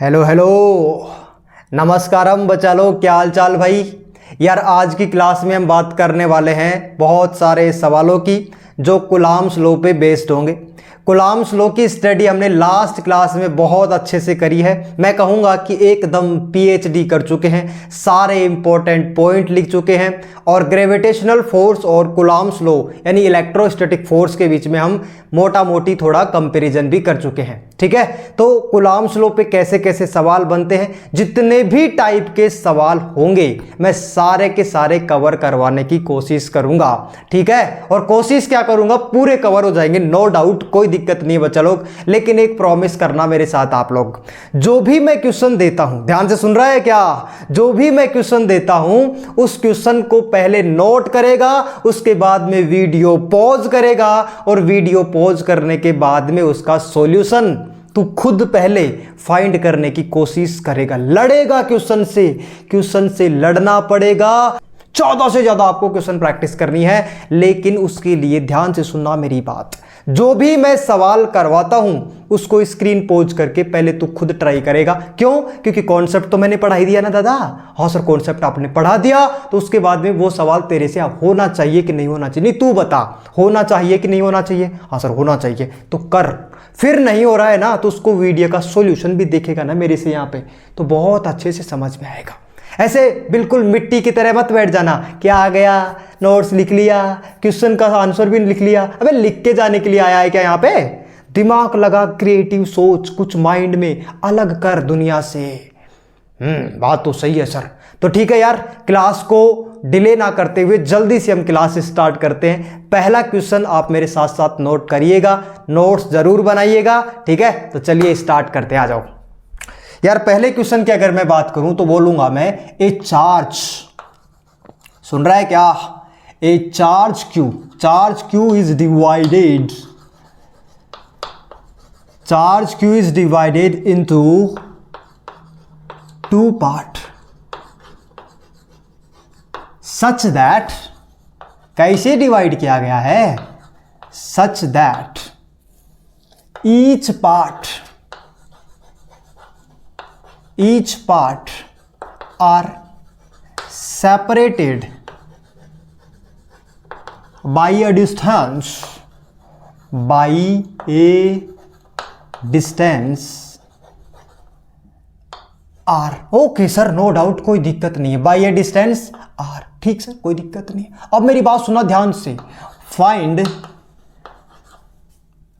Hello hello, नमस्कारम बच्चा लोग, क्या हाल चाल भाई। यार आज की क्लास में हम बात करने वाले हैं बहुत सारे सवालों की जो कूलॉम्स लॉ पे बेस्ड होंगे। कूलॉम्स लॉ की स्टडी हमने लास्ट क्लास में बहुत अच्छे से करी है। मैं कहूँगा कि एकदम पीएचडी कर चुके हैं, सारे इंपॉर्टेंट पॉइंट लिख चुके हैं और ग्रेविटेशनल फोर्स और कूलॉम्स लॉ यानी इलेक्ट्रोस्टैटिक फोर्स के बीच में हम मोटा मोटी थोड़ा कंपैरिजन भी कर चुके हैं। ठीक है, तो कूलॉम्स लॉ पे कैसे कैसे सवाल बनते हैं, जितने भी टाइप के सवाल होंगे मैं सारे के सारे कवर करवाने की कोशिश करूंगा। ठीक है, और कोशिश क्या करूंगा, पूरे कवर हो जाएंगे, नो डाउट, कोई दिक्कत नहीं है बच्चा लोग। लेकिन एक प्रॉमिस करना मेरे साथ आप लोग, जो भी मैं क्वेश्चन देता हूं, ध्यान से सुन रहा है क्या, जो भी मैं क्वेश्चन देता हूं उस क्वेश्चन को पहले नोट करेगा, उसके बाद में वीडियो पॉज करेगा और वीडियो पॉज करने के बाद में उसका सॉल्यूशन तू खुद पहले फाइंड करने की कोशिश करेगा, लड़ेगा क्वेश्चन से लड़ना पड़ेगा। 14 से ज्यादा आपको क्वेश्चन प्रैक्टिस करनी है, लेकिन उसके लिए ध्यान से सुनना मेरी बात। जो भी मैं सवाल करवाता हूं उसको स्क्रीन पोज करके पहले तू खुद ट्राई करेगा। क्यों? क्योंकि कॉन्सेप्ट तो मैंने पढ़ा ही दिया ना दादा। हाँ सर, कॉन्सेप्ट आपने पढ़ा दिया तो उसके बाद में वो सवाल तेरे से होना चाहिए कि नहीं होना चाहिए। नहीं, तू बता, होना चाहिए कि नहीं होना चाहिए। हाँ सर होना चाहिए, तो कर। फिर नहीं हो रहा है ना तो उसको वीडियो का सॉल्यूशन भी देखेगा ना मेरे से यहाँ पे, तो बहुत अच्छे से समझ में आएगा। ऐसे बिल्कुल मिट्टी की तरह मत बैठ जाना, क्या आ गया, नोट्स लिख लिया, क्वेश्चन का आंसर भी लिख लिया। अबे लिख के जाने के लिए आया है क्या यहाँ पे? दिमाग लगा, क्रिएटिव सोच, कुछ माइंड में अलग कर दुनिया से। बात तो सही है सर। तो ठीक है यार, क्लास को डिले ना करते हुए जल्दी से हम क्लास स्टार्ट करते हैं। पहला क्वेश्चन आप मेरे साथ साथ नोट करिएगा, नोट्स जरूर बनाइएगा। ठीक है, तो चलिए स्टार्ट करते हैं, आ जाओ यार। पहले क्वेश्चन की अगर मैं बात करूं तो बोलूंगा मैं ए चार्ज, सुन रहा है क्या, a charge q is divided into two part such that, कैसे डिवाइड किया गया है, such that each part are separated by a distance r। Okay sir, no doubt, कोई दिक्कत नहीं है, बाई ए डिस्टेंस r। ठीक सर, कोई दिक्कत नहीं है। अब मेरी बात सुना ध्यान से, find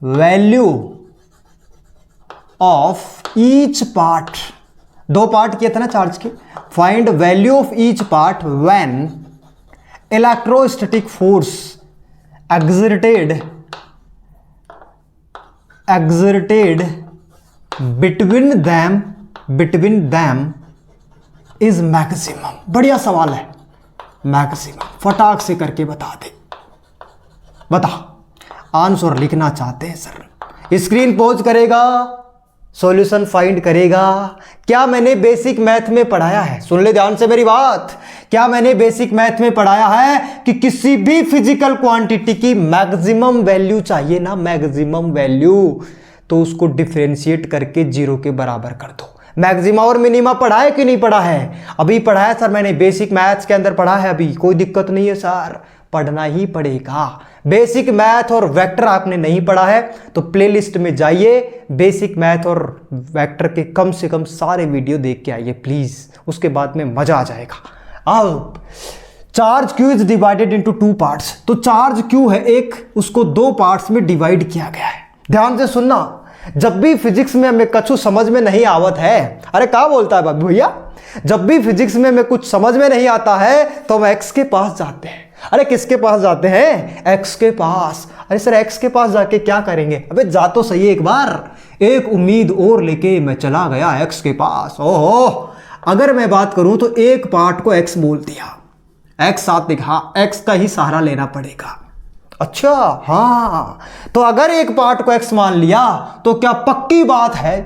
value of each part, दो पार्ट किए थे ना चार्ज के, find value of each part when electrostatic force exerted between them is maximum। बढ़िया सवाल है, मैक्सिमम फटाक से करके बता दे, बता। आंसर लिखना चाहते हैं सर, स्क्रीन पोज करेगा, सॉल्यूशन फाइंड करेगा। क्या मैंने बेसिक मैथ में पढ़ाया है, सुन ले ध्यान से मेरी बात, क्या मैंने बेसिक मैथ में पढ़ाया है कि किसी भी फिजिकल क्वांटिटी की मैक्सिमम वैल्यू चाहिए ना, मैक्सिमम वैल्यू, तो उसको डिफरेंशिएट करके जीरो के बराबर कर दो। मैक्सिमा और मिनिमा पढ़ा है कि नहीं पढ़ा है? अभी पढ़ा है सर मैंने, बेसिक मैथ्स के अंदर पढ़ा है अभी, कोई दिक्कत नहीं है सर, पढ़ना ही पड़ेगा। बेसिक मैथ और वेक्टर आपने नहीं पढ़ा है तो प्लेलिस्ट में जाइए, बेसिक मैथ और वेक्टर के कम से कम सारे वीडियो देख के आइए प्लीज, उसके बाद में मजा आ जाएगा। आओ, charge q is divided into two parts, तो चार्ज क्यू है एक, उसको दो पार्ट्स में डिवाइड किया गया है। ध्यान से सुनना, जब भी फिजिक्स में हमें कछु समझ में नहीं आवत है, अरे क्या बोलता है बाबू भैया, जब भी फिजिक्स में हमें कुछ समझ में नहीं आता है तो हम एक्स के पास जाते हैं। अरे किसके पास जाते हैं? एक्स के पास। अरे सर एक्स के पास जाके क्या करेंगे? अबे जा तो सही एक बार। एक उम्मीद और लेके मैं चला गया एक्स के पास। ओहो, अगर मैं बात करूं तो एक पार्ट को एक्स बोल दिया, एक्स साथ लिखा, एक्स का ही सहारा लेना पड़ेगा। अच्छा हाँ, तो अगर एक पार्ट को एक्स मान लिया तो क्या पक्की बात है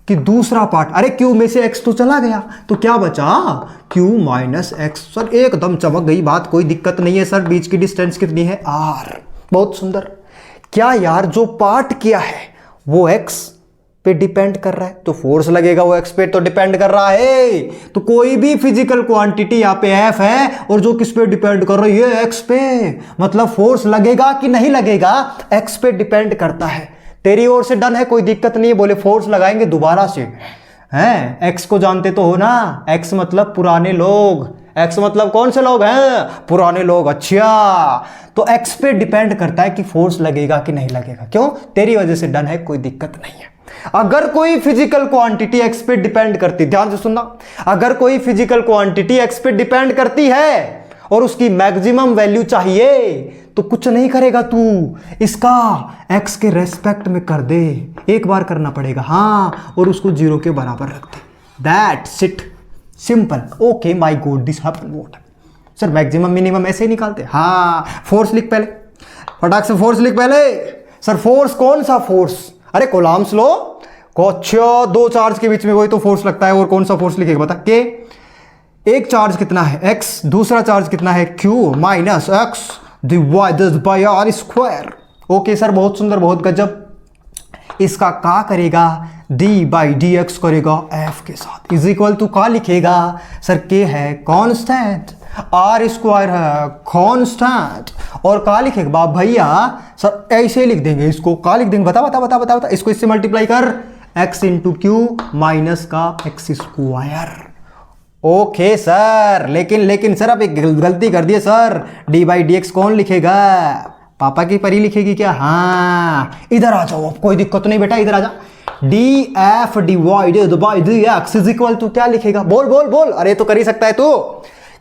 कि दूसरा पार्ट, अरे क्यू में से एक्स तो चला गया तो क्या बचा, क्यू माइनस एक्स। सर एकदम चमक गई बात, कोई दिक्कत नहीं है सर। बीच की डिस्टेंस कितनी है, आर। बहुत सुंदर। क्या यार जो पार्ट किया है वो एक्स पे डिपेंड कर रहा है, तो फोर्स लगेगा वो एक्स पे तो डिपेंड कर रहा है। तो कोई भी फिजिकल क्वांटिटी यहाँ पे एफ है और जो किस पे डिपेंड कर रही है, एक्स पे, मतलब फोर्स लगेगा कि नहीं लगेगा, एक्स पे डिपेंड करता है। तेरी ओर से डन है, कोई दिक्कत नहीं है। बोले फोर्स लगाएंगे दोबारा से, हैं, एक्स को जानते तो हो ना, एक्स मतलब पुराने लोग, एक्स मतलब कौन से लोग हैं, पुराने लोग। अच्छा, तो एक्स पे डिपेंड करता है कि फोर्स लगेगा कि नहीं लगेगा। क्यों? तेरी वजह से डन है, कोई दिक्कत नहीं है। अगर कोई फिजिकल क्वांटिटी एक्स पे डिपेंड करती, ध्यान से सुनना, अगर कोई फिजिकल क्वांटिटी एक्स पे डिपेंड करती है और उसकी मैक्सिमम वैल्यू चाहिए, तो कुछ नहीं करेगा तू, इसका एक्स के रेस्पेक्ट में कर दे, एक बार करना पड़ेगा, हाँ, और उसको जीरो के बराबर रख दे। That's it, simple. Okay my god, this happen what sir, maximum minimum ऐसे ही निकालते, हाँ। फोर्स लिख पहले, फटाक से फोर्स लिख पहले। सर फोर्स कौन सा फोर्स? अरे कोलाम्स लो को, अच्छा, दो चार्ज के बीच में वही तो फोर्स लगता है, और कौन सा फोर्स लिखेगा बता? के एक चार्ज कितना है, एक्स, दूसरा चार्ज कितना है, q minus x divided by r square. Okay sir, बहुत सुंदर, बहुत गजब। इसका का करेगा, डी बाई डी एक्स करेगा एफ के साथ, इज इक्वल टू का लिखेगा सर, के है कांस्टेंट, आर स्क्वायर है कांस्टेंट, और का लिखेगा बाप भैया सर, ऐसे लिख देंगे इसको, का लिख देंगे, बता बता बता बता बता, इसको इससे मल्टीप्लाई कर, एक्स इंटू क्यू माइनस का एक्स स्क्वायर। ओके सर, लेकिन सर अब एक गलती कर दिए sir, D by d x कौन लिखेगा, पापा की परी लिखेगी क्या? हाँ, इधर आ जाओ, अब कोई दिक्कत नहीं बेटा, इधर आ जा। D F divided by d x is equal to क्या लिखेगा, बोल बोल बोल, अरे तो कर ही सकता है तू,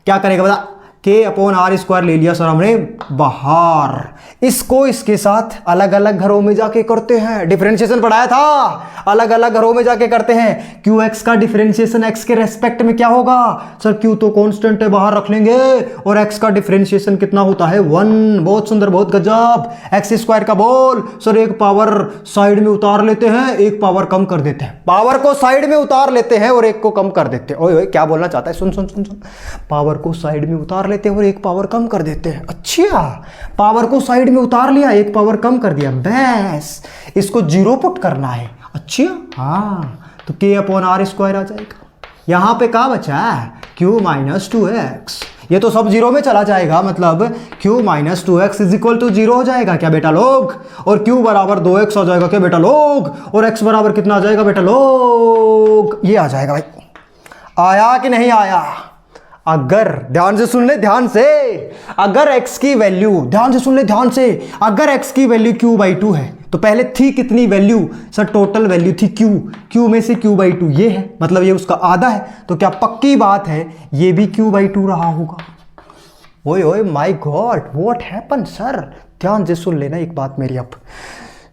क्या करेगा बता? के अपॉन आर स्क्वायर ले लिया सर हमने बाहर, इसको इसके साथ अलग अलग घरों में जाके करते हैं, डिफरेंशिएशन पढ़ाया था, अलग अलग घरों में जाके करते हैं। क्यू एक्स का डिफरेंशिएशन एक्स के रेस्पेक्ट में क्या होगा सर, क्यू तो कांस्टेंट है, बाहर रख लेंगे, और एक्स का डिफरेंशिएशन कितना होता है, 1। बहुत सुंदर, बहुत गजब। एक्स स्क्वायर का बोल सर, एक पावर साइड में उतार लेते हैं, एक पावर कम कर देते हैं, पावर को साइड में उतार लेते हैं और एक को कम कर देते हैं। ओए ओए, क्या बोलना चाहता है, सुन सुन सुन सुन, पावर को साइड में उतार लेते हैं और एक पावर कम कर देते हैं। अच्छा, पावर को साइड में उतार लिया, एक पावर कम कर दिया, बस इसको जीरो पुट करना है। अच्छा, हाँ, तो के अपॉन आर स्क्वायर आ जाएगा। यहां पे क्या बचा है, क्यू माइनस 2x, ये तो सब जीरो में चला जाएगा, मतलब q minus 2x is equal to zero हो जाएगा क्या बेटा लोग, और क्यू बराबर 2x आ जाएगा क्या बेटा लोग, और x बराबर कितना आ जाएगा बेटा लोग, ये आ जाएगा भाई। आया कि नहीं आया? अगर ध्यान से सुन ले, ध्यान से, अगर x की वैल्यू, ध्यान से सुन ले ध्यान से, अगर x की वैल्यू q बाई 2 है, तो पहले थी कितनी वैल्यू सर, टोटल वैल्यू थी q, q में से q बाई 2 ये है, मतलब ये उसका आधा है, तो क्या पक्की बात है ये भी q बाई 2 रहा होगा? ओए ओए my God, what happen sir, ध्यान से सुन लेना एक बात मेरी। अब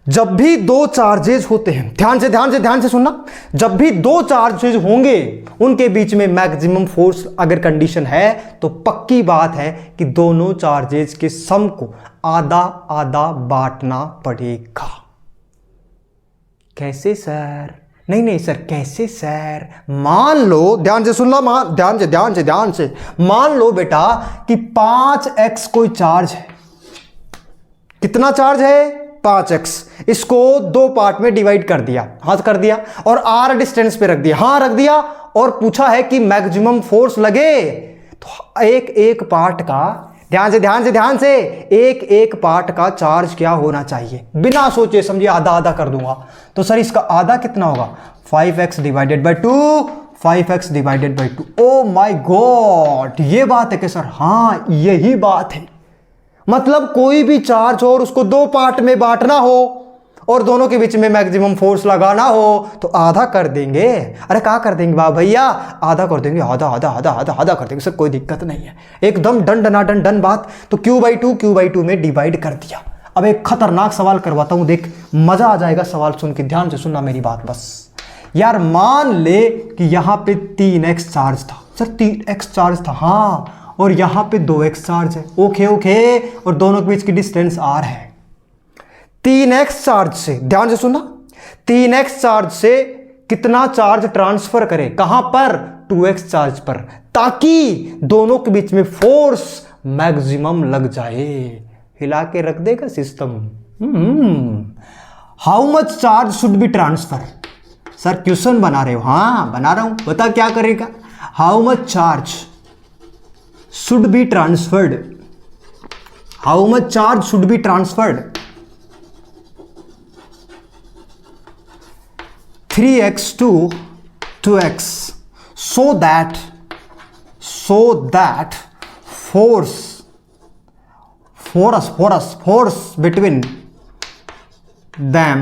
जब भी दो चार्जेज होते हैं, ध्यान से सुनना, जब भी दो चार्जेज होंगे उनके बीच में मैक्सिमम फोर्स अगर कंडीशन है, तो पक्की बात है कि दोनों चार्जेज के सम को आधा आधा बांटना पड़ेगा। कैसे सर? नहीं सर, कैसे सर? मान लो, ध्यान से सुनना, ध्यान से मान लो बेटा कि 5x कोई चार्ज है, कितना चार्ज है, 5x, इसको दो पार्ट में डिवाइड कर दिया, हाँ कर दिया, और r डिस्टेंस पे रख दिया, हाँ रख दिया, और पूछा है कि मैक्सिमम फोर्स लगे, तो एक एक पार्ट का, ध्यान से एक एक पार्ट का चार्ज क्या होना चाहिए, बिना सोचे समझे आधा आधा कर दूंगा, तो सर इसका आधा कितना होगा, 5x divided by 2, 5x divided by 2। O my God, ये बात है कि सर, हाँ यही बात है, मतलब कोई भी चार्ज हो और उसको दो पार्ट में बांटना हो और दोनों के बीच में मैक्सिमम फोर्स लगाना हो, तो आधा कर देंगे। अरे क्या कर देंगे बाबा भैया, आधा कर देंगे, आधा आधा आधा आधा आधा कर देंगे सर, कोई दिक्कत नहीं है, एकदम डन बात। तो q बाई 2 में डिवाइड कर दिया। अब एक खतरनाक सवाल करवाता हूं, देख मजा आ जाएगा सवाल सुन के, ध्यान से सुनना मेरी बात बस। यार मान ले कि यहां पे 3x चार्ज था सर, 3x चार्ज था, हाँ, और यहां पे 2x चार्ज है, ओके, और दोनों के बीच की डिस्टेंस r है। 3x चार्ज से, ध्यान से सुनना, 3x चार्ज से कितना चार्ज ट्रांसफर करे, कहां पर, 2x चार्ज पर, ताकि दोनों के बीच में फोर्स मैक्सिमम लग जाए। हिला के रख देगा system. How much charge should be transfer, sir question बना रहे हो? हाँ बना रहा हूं, बता क्या करेगा। How much charge should be transferred, how much charge should be transferred 3x to 2x so that force between them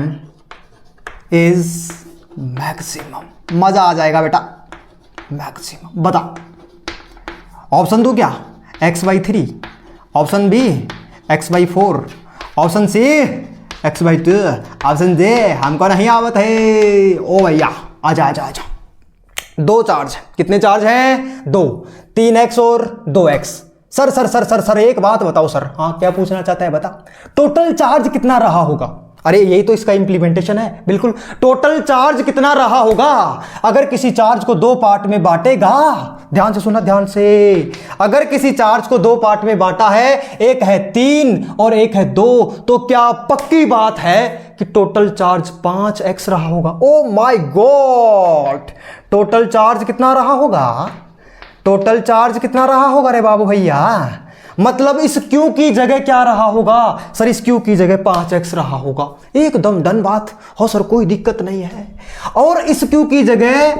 is maximum। मजा आ जाएगा बेटा, मैक्सिमम। बता, ऑप्शन दो क्या, x/3, option B x/4, option C x/2, option जे हमको नहीं आवत है। ओ भैया आजा आजा आजा। दो चार्ज, कितने चार्ज हैं? दो, 3x और 2x। Sir sir sir sir sir एक बात बताओ सर। हाँ क्या पूछना चाहता है बता। टोटल चार्ज कितना रहा होगा? अरे यही तो इसका इंप्लीमेंटेशन है, बिल्कुल। टोटल चार्ज कितना रहा होगा अगर किसी चार्ज को दो पार्ट में बांटेगा? ध्यान से सुना, ध्यान से। अगर किसी चार्ज को दो पार्ट में बांटा है, एक है 3 और एक है 2, तो क्या पक्की बात है कि टोटल चार्ज 5x रहा होगा? ओ माय गॉड, टोटल चार्ज कितना रहा होगा? टोटल चार्ज कितना रहा होगा रे बाबू भैया? मतलब इस Q की जगह क्या रहा होगा? सर इस Q की जगह 5x रहा होगा। एकदम डन बात हो सर, कोई दिक्कत नहीं है। और इस Q की जगह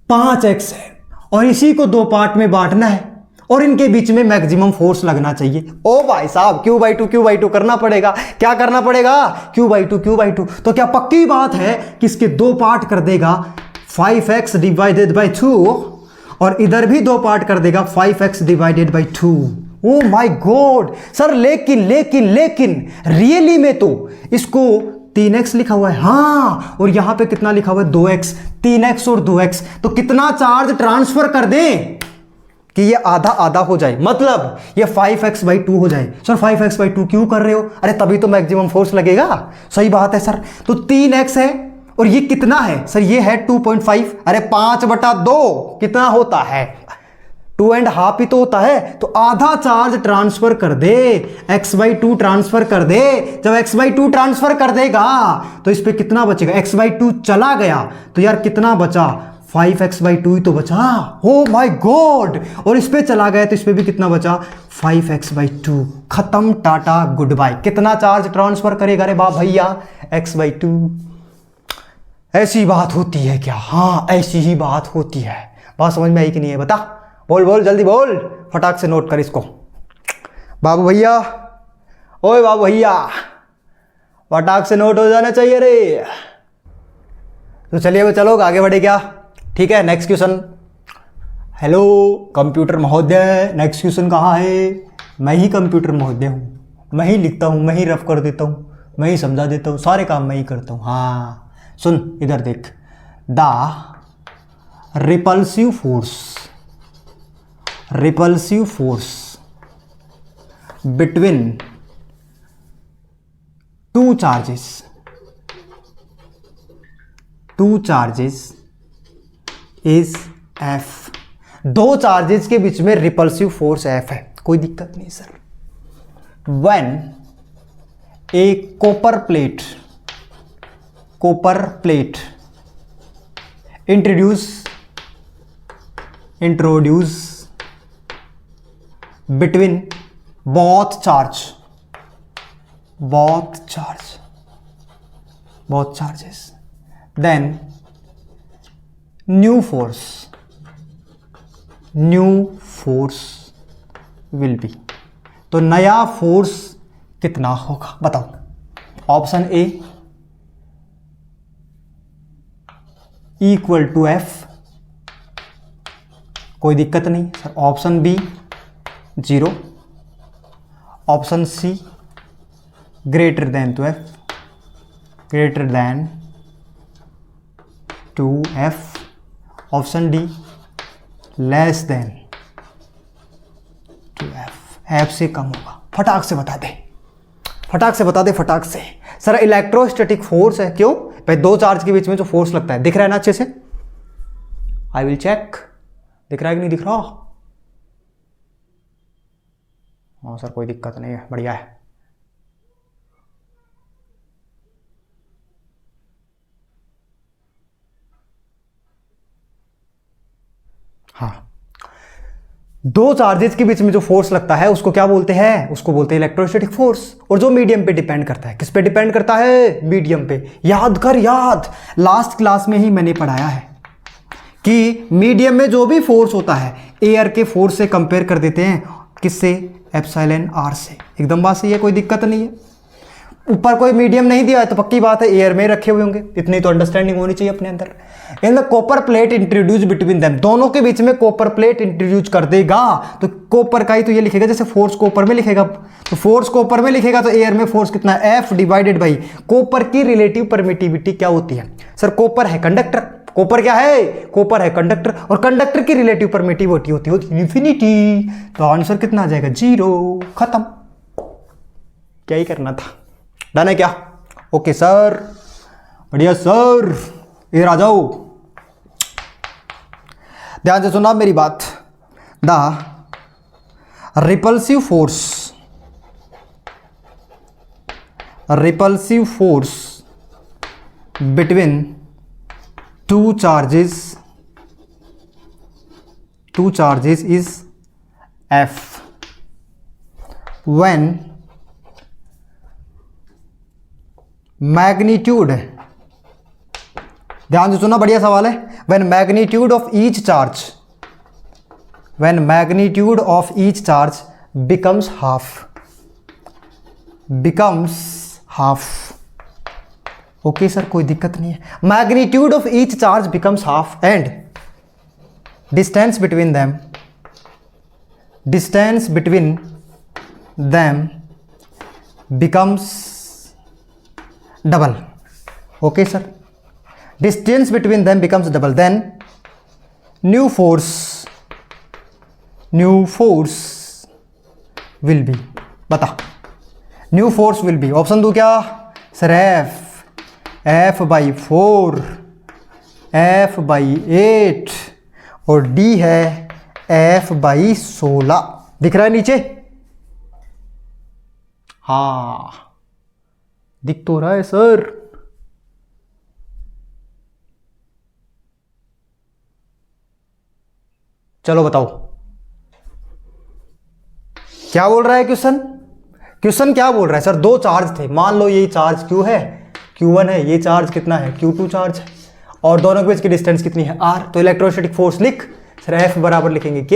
5x है और इसी को दो पार्ट में बांटना है और इनके बीच में मैक्सिमम फोर्स लगना चाहिए। ओ भाई साहब, Q/2 करना पड़ेगा। क्या करना पड़ेगा? Q/2। तो क्या पक्की बात है कि इसके दो पार्ट कर देगा 5x डिवाइडेड बाई 2 और इधर भी दो पार्ट कर देगा 5x divided by 2। O my God sir, लेकिन रियली में तो इसको 3x लिखा हुआ है। हाँ, और यहां पे कितना लिखा हुआ है? 2x। 3x और 2x, तो कितना चार्ज ट्रांसफर कर दें कि ये आधा आधा हो जाए, मतलब ये 5x/2 हो जाए। सर 5x/2 क्यों कर रहे हो? अरे तभी तो मैक्सिमम फोर्स लगेगा। सही बात है सर। तो 3x है और ये कितना है? सर ये है 2.5। अरे 5/2 कितना होता है? 2.5 ही तो होता है। तो आधा चार्ज ट्रांसफर कर दे, x/2 ट्रांसफर कर दे। जब x/2 ट्रांसफर कर देगा तो इस पे कितना बचेगा? x/2 चला गया तो यार कितना बचा? 5x/2 ही तो बचा। ओ माय गॉड, और इस पे चला गया तो इस पे भी कितना बचा? 5x/2। खत्म, टाटा गुड बाय। कितना चार्ज ट्रांसफर करेगा रे बाप भैया? x/2। ऐसी बात होती है क्या? हाँ ऐसी ही बात होती है। बात समझ में आई कि नहीं है? बता, बोल बोल जल्दी बोल, फटाक से नोट कर इसको। बाबू भैया, ओए बाबू भैया, फटाक से नोट हो जाना चाहिए रे। तो चलिए वो चलो आगे बढ़े क्या? ठीक है, नेक्स्ट क्वेश्चन। हेलो कंप्यूटर महोदय, नेक्स्ट क्वेश्चन कहाँ है? मैं ही कंप्यूटर महोदय हूँ, मैं ही लिखता हूँ, मैं ही रफ कर देता हूँ, मैं ही समझा देता हूँ, सारे काम मैं ही करता हूँ। हाँ सुन इधर देख। The repulsive force between two charges is F। दो चार्जेस के बीच में रिपल्सिव फोर्स F है, कोई दिक्कत नहीं sir. When a copper plate introduce between both charges, then new force will be। तो नया फोर्स कितना होगा बताओ। ऑप्शन ए =F, कोई दिक्कत नहीं सर। Option B 0, option C greater than two F, option D less than 2F। F से कम होगा। फटाक से बता दे, फटाक से। सर इलेक्ट्रोस्टैटिक फोर्स है। क्यों भाई? दो चार्ज के बीच में जो फोर्स लगता है, दिख रहा है ना अच्छे से? आई विल चेक, दिख रहा है कि नहीं दिख रहा? हाँ सर कोई दिक्कत नहीं है, बढ़िया है। हाँ, दो चार्जेस के बीच में जो फोर्स लगता है उसको क्या बोलते हैं? उसको बोलते हैं इलेक्ट्रोस्टैटिक फोर्स। और जो मीडियम पे डिपेंड करता है, किस पे डिपेंड करता है? मीडियम पे। याद कर, याद, लास्ट क्लास में ही मैंने पढ़ाया है कि मीडियम में जो भी फोर्स होता है एयर के फोर्स से कंपेयर कर देते हैं, किससे? एप्सिलॉन आर से। एकदम बात सही है, कोई दिक्कत नहीं है। ऊपर कोई मीडियम नहीं दिया है तो पक्की बात है एयर में रखे हुए होंगे, इतनी तो अंडरस्टैंडिंग होनी चाहिए अपने अंदर। In the copper plate introduce between them, दोनों के बीच में कॉपर प्लेट इंट्रोड्यूस कर देगा तो कॉपर का ही तो ये लिखेगा, जैसे फोर्स कॉपर में लिखेगा, तो फोर्स कॉपर में लिखेगा तो एयर में फोर्स कितना? एफ डिवाइडेड बाई कॉपर की रिलेटिव परमिटिविटी क्या होती है? सर कॉपर है कंडक्टर, कॉपर क्या है? कॉपर है कंडक्टर, और कंडक्टर की रिलेटिव परमिटिविटी होती है इंफिनिटी। तो आंसर कितना आ जाएगा? 0। खत्म। क्या ही करना था, डन है क्या? ओके सर, बढ़िया सर, इधर आ जाओ, ध्यान से सुना मेरी बात। The repulsive force between two charges is F when magnitude, ध्यान से सुनना, बढ़िया सवाल है। when magnitude of each charge becomes half। Okay sir, कोई दिक्कत नहीं है। Magnitude of each charge becomes half and distance between them becomes double. Okay sir, distance between them becomes double, then new force will be. बता, new force will be, option दो क्या sir? F by 4, F by 8 और D है F by 16। दिख रहा है नीचे? हाँ, दिख तो रहा है सर। चलो बताओ क्या बोल रहा है क्वेश्चन? क्वेश्चन क्या बोल रहा है सर? दो चार्ज थे, मान लो ये चार्ज Q है, Q1 है, ये चार्ज कितना है? Q2 चार्ज है, और दोनों के बीच की डिस्टेंस कितनी है? R। तो इलेक्ट्रोस्टैटिक फोर्स लिख सर, F बराबर लिखेंगे K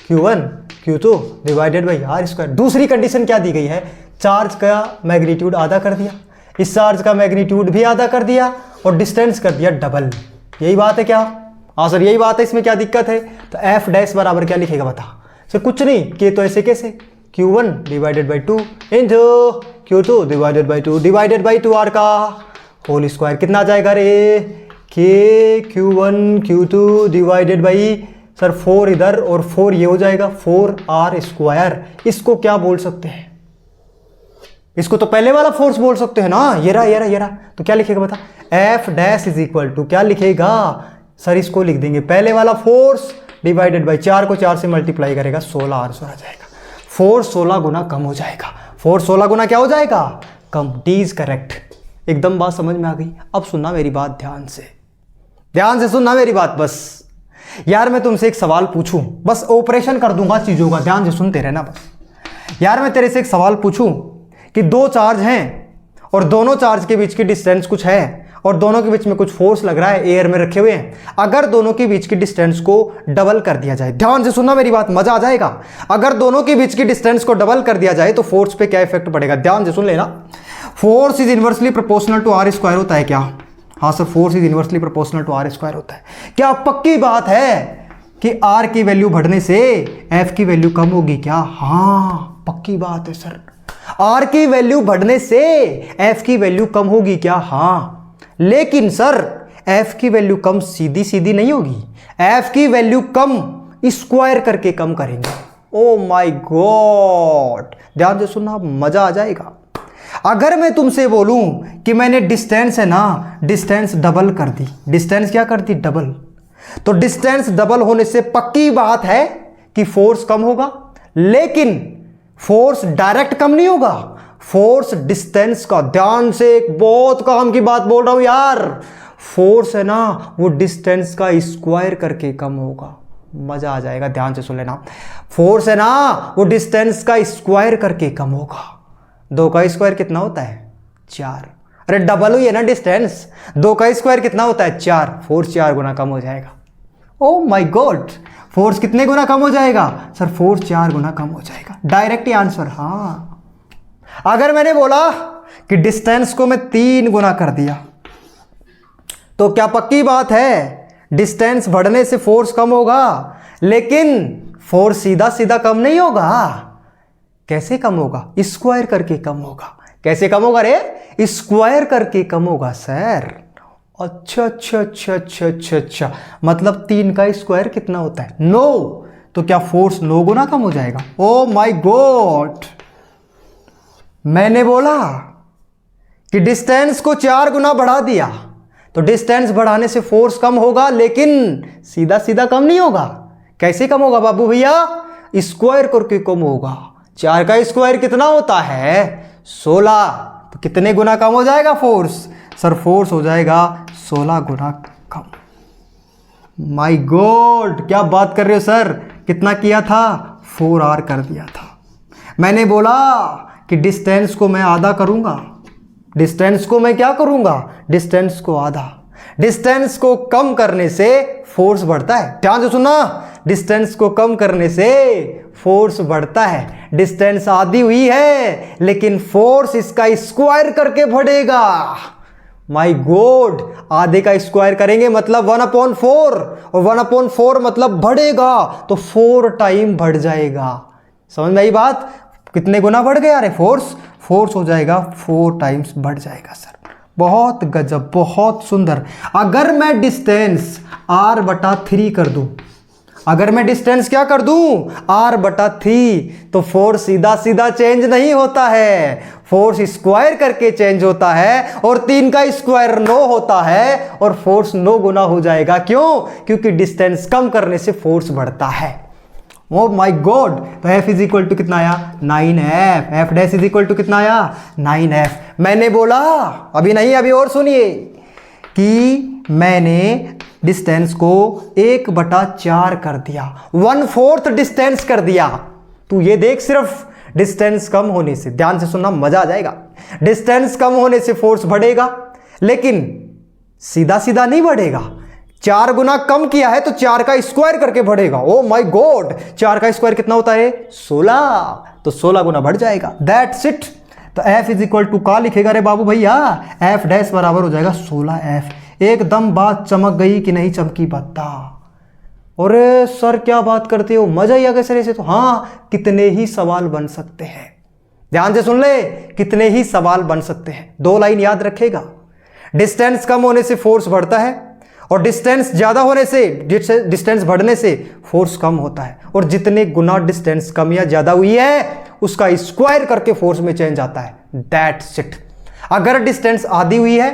Q1 Q2 divided by R square. दूसरी कंडीशन क्या दी गई है? चार्ज का मैग्नीट्यूड आधा कर दिया, इस चार्ज का मैग्नीट्यूड भी आधा कर दिया और डिस्टेंस कर दिया डबल। यही बात है क्या? हाँ सर यही बात है, इसमें क्या दिक्कत है? तो F डैश बराबर क्या लिखेगा बता सर? कुछ नहीं, K तो ऐसे कैसे? Q1 divided by 2 into Q2 divided by 2 divided by 2R का होल स्क्वायर। कितना आ जाएगा रे? K Q1 Q2 divided by sir 4 इधर और 4 ये हो जाएगा 4R स्क्वायर। इसको क्या बोल सकते हैं? इसको तो पहले वाला फोर्स बोल सकते हैं ना, ये रहा। तो क्या लिखेगा बता? F dash is equal to क्या लिखेगा सर? इसको लिख देंगे पहले वाला फोर्स डिवाइडेड बाई 4 को 4 से मल्टीप्लाई करेगा 16 आंसर आ जाएगा। फोर्स 16 गुना कम हो जाएगा। फोर्स 16 गुना क्या हो जाएगा? कम। D is correct. एकदम बात समझ में आ गई? अब सुनना मेरी बात ध्यान से सुनना मेरी बात। बस यार मैं तुमसे एक सवाल पूछूं, बस ऑपरेशन कर दूंगा चीजों का, ध्यान से सुनते रहना बस। यार मैं तेरे से एक सवाल पूछूं कि दो चार्ज हैं और दोनों चार्ज के बीच की डिस्टेंस कुछ है और दोनों के बीच में कुछ फोर्स लग रहा है, एयर में रखे हुए हैं। अगर दोनों के बीच की डिस्टेंस को डबल कर दिया जाए, ध्यान से सुनना मेरी बात, मजा आ जाएगा। अगर दोनों के बीच की डिस्टेंस को डबल कर दिया जाए तो फोर्स पे क्या इफेक्ट पड़ेगा? ध्यान से सुन लेना। Force is inversely proportional to r square होता है क्या? हाँ sir, force is inversely proportional to r square होता है। क्या पक्की बात है कि आर की वैल्यू बढ़ने से एफ की वैल्यू कम होगी क्या? हाँ पक्की बात है सर, आर की वैल्यू बढ़ने से एफ की वैल्यू कम होगी क्या? हाँ, लेकिन सर f की वैल्यू कम सीधी सीधी नहीं होगी, f की वैल्यू कम स्क्वायर करके कम करेंगे। ओ माय गॉड, ध्यान से सुनना, मजा आ जाएगा। अगर मैं तुमसे बोलूं कि मैंने डिस्टेंस है ना, डिस्टेंस डबल कर दी, डिस्टेंस क्या कर दी? डबल। तो डिस्टेंस डबल होने से पक्की बात है कि फोर्स कम होगा, लेकिन फोर्स डायरेक्ट कम नहीं होगा, फोर्स डिस्टेंस का। ध्यान से, एक बहुत काम की बात बोल रहा हूं यार, फोर्स है ना वो डिस्टेंस का स्क्वायर करके कम होगा। मजा आ जाएगा, ध्यान से सुन लेना। फोर्स है ना वो डिस्टेंस का स्क्वायर करके कम होगा। 2 का स्क्वायर कितना होता है 4। अरे डबल हुई है ना डिस्टेंस, 2 का स्क्वायर कितना होता है 4, फोर्स 4 गुना कम हो जाएगा। ओ माय गॉड, फोर्स कितने गुना कम हो जाएगा सर? फोर्स 4 गुना कम हो जाएगा। डायरेक्ट ही आंसर। हाँ, अगर मैंने बोला कि डिस्टेंस को मैं 3 गुना कर दिया तो क्या पक्की बात है डिस्टेंस बढ़ने से फोर्स कम होगा? लेकिन फोर्स सीधा सीधा कम नहीं होगा। कैसे कम होगा? स्क्वायर करके कम होगा। कैसे कम होगा रे? स्क्वायर करके कम होगा सर। अच्छा अच्छा अच्छा अच्छा अच्छा अच्छा, मतलब 3 का स्क्वायर कितना होता है 9। तो क्या फोर्स 9 गुना कम हो जाएगा? ओ माय गॉड, मैंने बोला कि डिस्टेंस को 4 गुना बढ़ा दिया तो डिस्टेंस बढ़ाने से फोर्स कम होगा, लेकिन सीधा सीधा कम नहीं होगा। कैसे कम होगा बाबू भैया? स्क्वायर करके कम होगा। 4 का स्क्वायर कितना होता है 16। तो कितने गुना कम हो जाएगा फोर्स? सर फोर्स हो जाएगा 16 गुना कम। माय गॉड, क्या बात कर रहे हो सर? कितना किया था? 4R कर दिया था। मैंने बोला कि डिस्टेंस को मैं आधा करूंगा। डिस्टेंस को मैं क्या करूंगा? डिस्टेंस को आधा। डिस्टेंस को कम करने से फोर्स बढ़ता है। ध्यान से सुनना, डिस्टेंस को कम करने से फोर्स बढ़ता है। डिस्टेंस आधी हुई है लेकिन फोर्स इसका स्क्वायर करके बढ़ेगा। माय गॉड, आधे का स्क्वायर करेंगे मतलब 1/4, और 1/4 मतलब बढ़ेगा तो 4 टाइम बढ़ जाएगा। समझ में आई बात? कितने गुना बढ़ गया? अरे फोर्स हो जाएगा 4 टाइम्स बढ़ जाएगा सर। बहुत गजब, बहुत सुंदर। अगर मैं डिस्टेंस R/3 कर दूं, अगर मैं डिस्टेंस क्या कर दूं R/3, तो फोर्स सीधा सीधा चेंज नहीं होता है, फोर्स स्क्वायर करके चेंज होता है, और 3 का स्क्वायर 9 होता है और फोर्स 9 गुना हो जाएगा। क्यों? क्योंकि डिस्टेंस कम करने से फोर्स बढ़ता है। ओ माय गॉड, तो F इज इक्वल टू कितना आया 9F। F dash is equal to कितना आया 9F। मैंने बोला, अभी नहीं, अभी और सुनिए, कि मैंने डिस्टेंस को 1/4 कर दिया, 1/4 डिस्टेंस कर दिया। तू ये देख, सिर्फ डिस्टेंस कम होने से, ध्यान से सुनना मजा आ जाएगा, डिस्टेंस कम होने से फोर्स बढ़ेगा, लेकिन सीधा सीधा नहीं बढ़ेगा। 4 गुना कम किया है तो 4 का स्क्वायर करके बढ़ेगा। ओ माय गॉड, 4 का स्क्वायर कितना होता है 16, तो 16 गुना बढ़ जाएगा। That's it. तो F इज इक्वल टू का लिखेगा रे बाबू भैया, F डैश बराबर हो जाएगा 16F। एकदम बात चमक गई कि नहीं चमकी बता? अरे सर क्या बात करते हो, मजा ही आ गया सर ऐसे तो। हाँ, कितने ही सवाल बन सकते हैं, ध्यान से सुन ले, कितने ही सवाल बन सकते हैं। 2 लाइन याद रखेगा, डिस्टेंस कम होने से फोर्स बढ़ता है, और डिस्टेंस ज्यादा होने से, डिस्टेंस बढ़ने से फोर्स कम होता है, और जितने गुना डिस्टेंस कम या ज्यादा हुई है उसका स्क्वायर करके फोर्स में चेंज आता है। That's it. अगर डिस्टेंस आधी हुई है,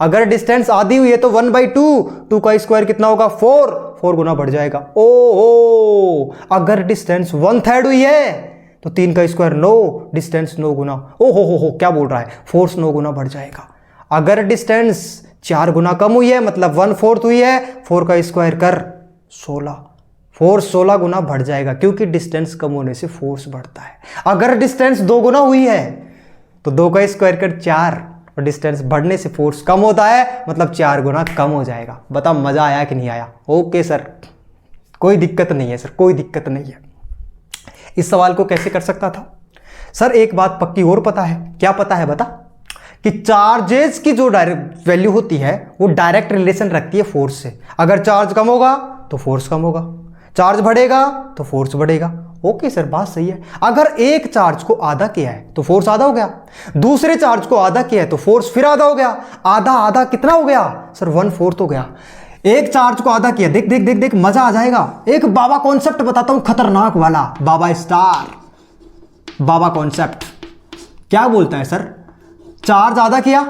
अगर डिस्टेंस आधी हुई है तो 1/2, 2 का स्क्वायर कितना होगा 4 गुना बढ़ जाएगा। ओ, अगर डिस्टेंस 1/3 हुई है तो 3 का स्क्वायर 9, डिस्टेंस 9 गुना, ओ हो क्या बोल रहा है, फोर्स 9 गुना बढ़ जाएगा। अगर डिस्टेंस 4 गुना कम हुई है मतलब 1/4 हुई है, 4 का स्क्वायर कर 16, फोर्स 16 गुना बढ़ जाएगा, क्योंकि डिस्टेंस कम होने से फोर्स बढ़ता है। अगर डिस्टेंस 2 गुना हुई है तो 2 का स्क्वायर कर 4, और डिस्टेंस बढ़ने से फोर्स कम होता है मतलब 4 गुना कम हो जाएगा। बता मजा आया कि नहीं आया? ओके सर, कोई दिक्कत नहीं है सर, कोई दिक्कत नहीं है। इस सवाल को कैसे कर सकता था सर? एक बात पक्की और पता है, क्या पता है बता? कि चार्जेस की जो डायरेक्ट वैल्यू होती है वो डायरेक्ट रिलेशन रखती है फोर्स से। अगर चार्ज कम होगा तो फोर्स कम होगा, चार्ज बढ़ेगा तो फोर्स बढ़ेगा। ओके सर, बात सही है। अगर एक चार्ज को आधा किया है तो फोर्स आधा हो गया, दूसरे चार्ज को आधा किया है तो फोर्स फिर आधा हो गया। आधा आधा कितना हो गया सर? 1/4 हो गया। एक चार्ज को आधा किया, देख देख देख देख, मजा आ जाएगा। एक बाबा कॉन्सेप्ट बताता हूं, खतरनाक वाला, बाबा स्टार, बाबा कॉन्सेप्ट क्या बोलता है सर? चार्ज आधा किया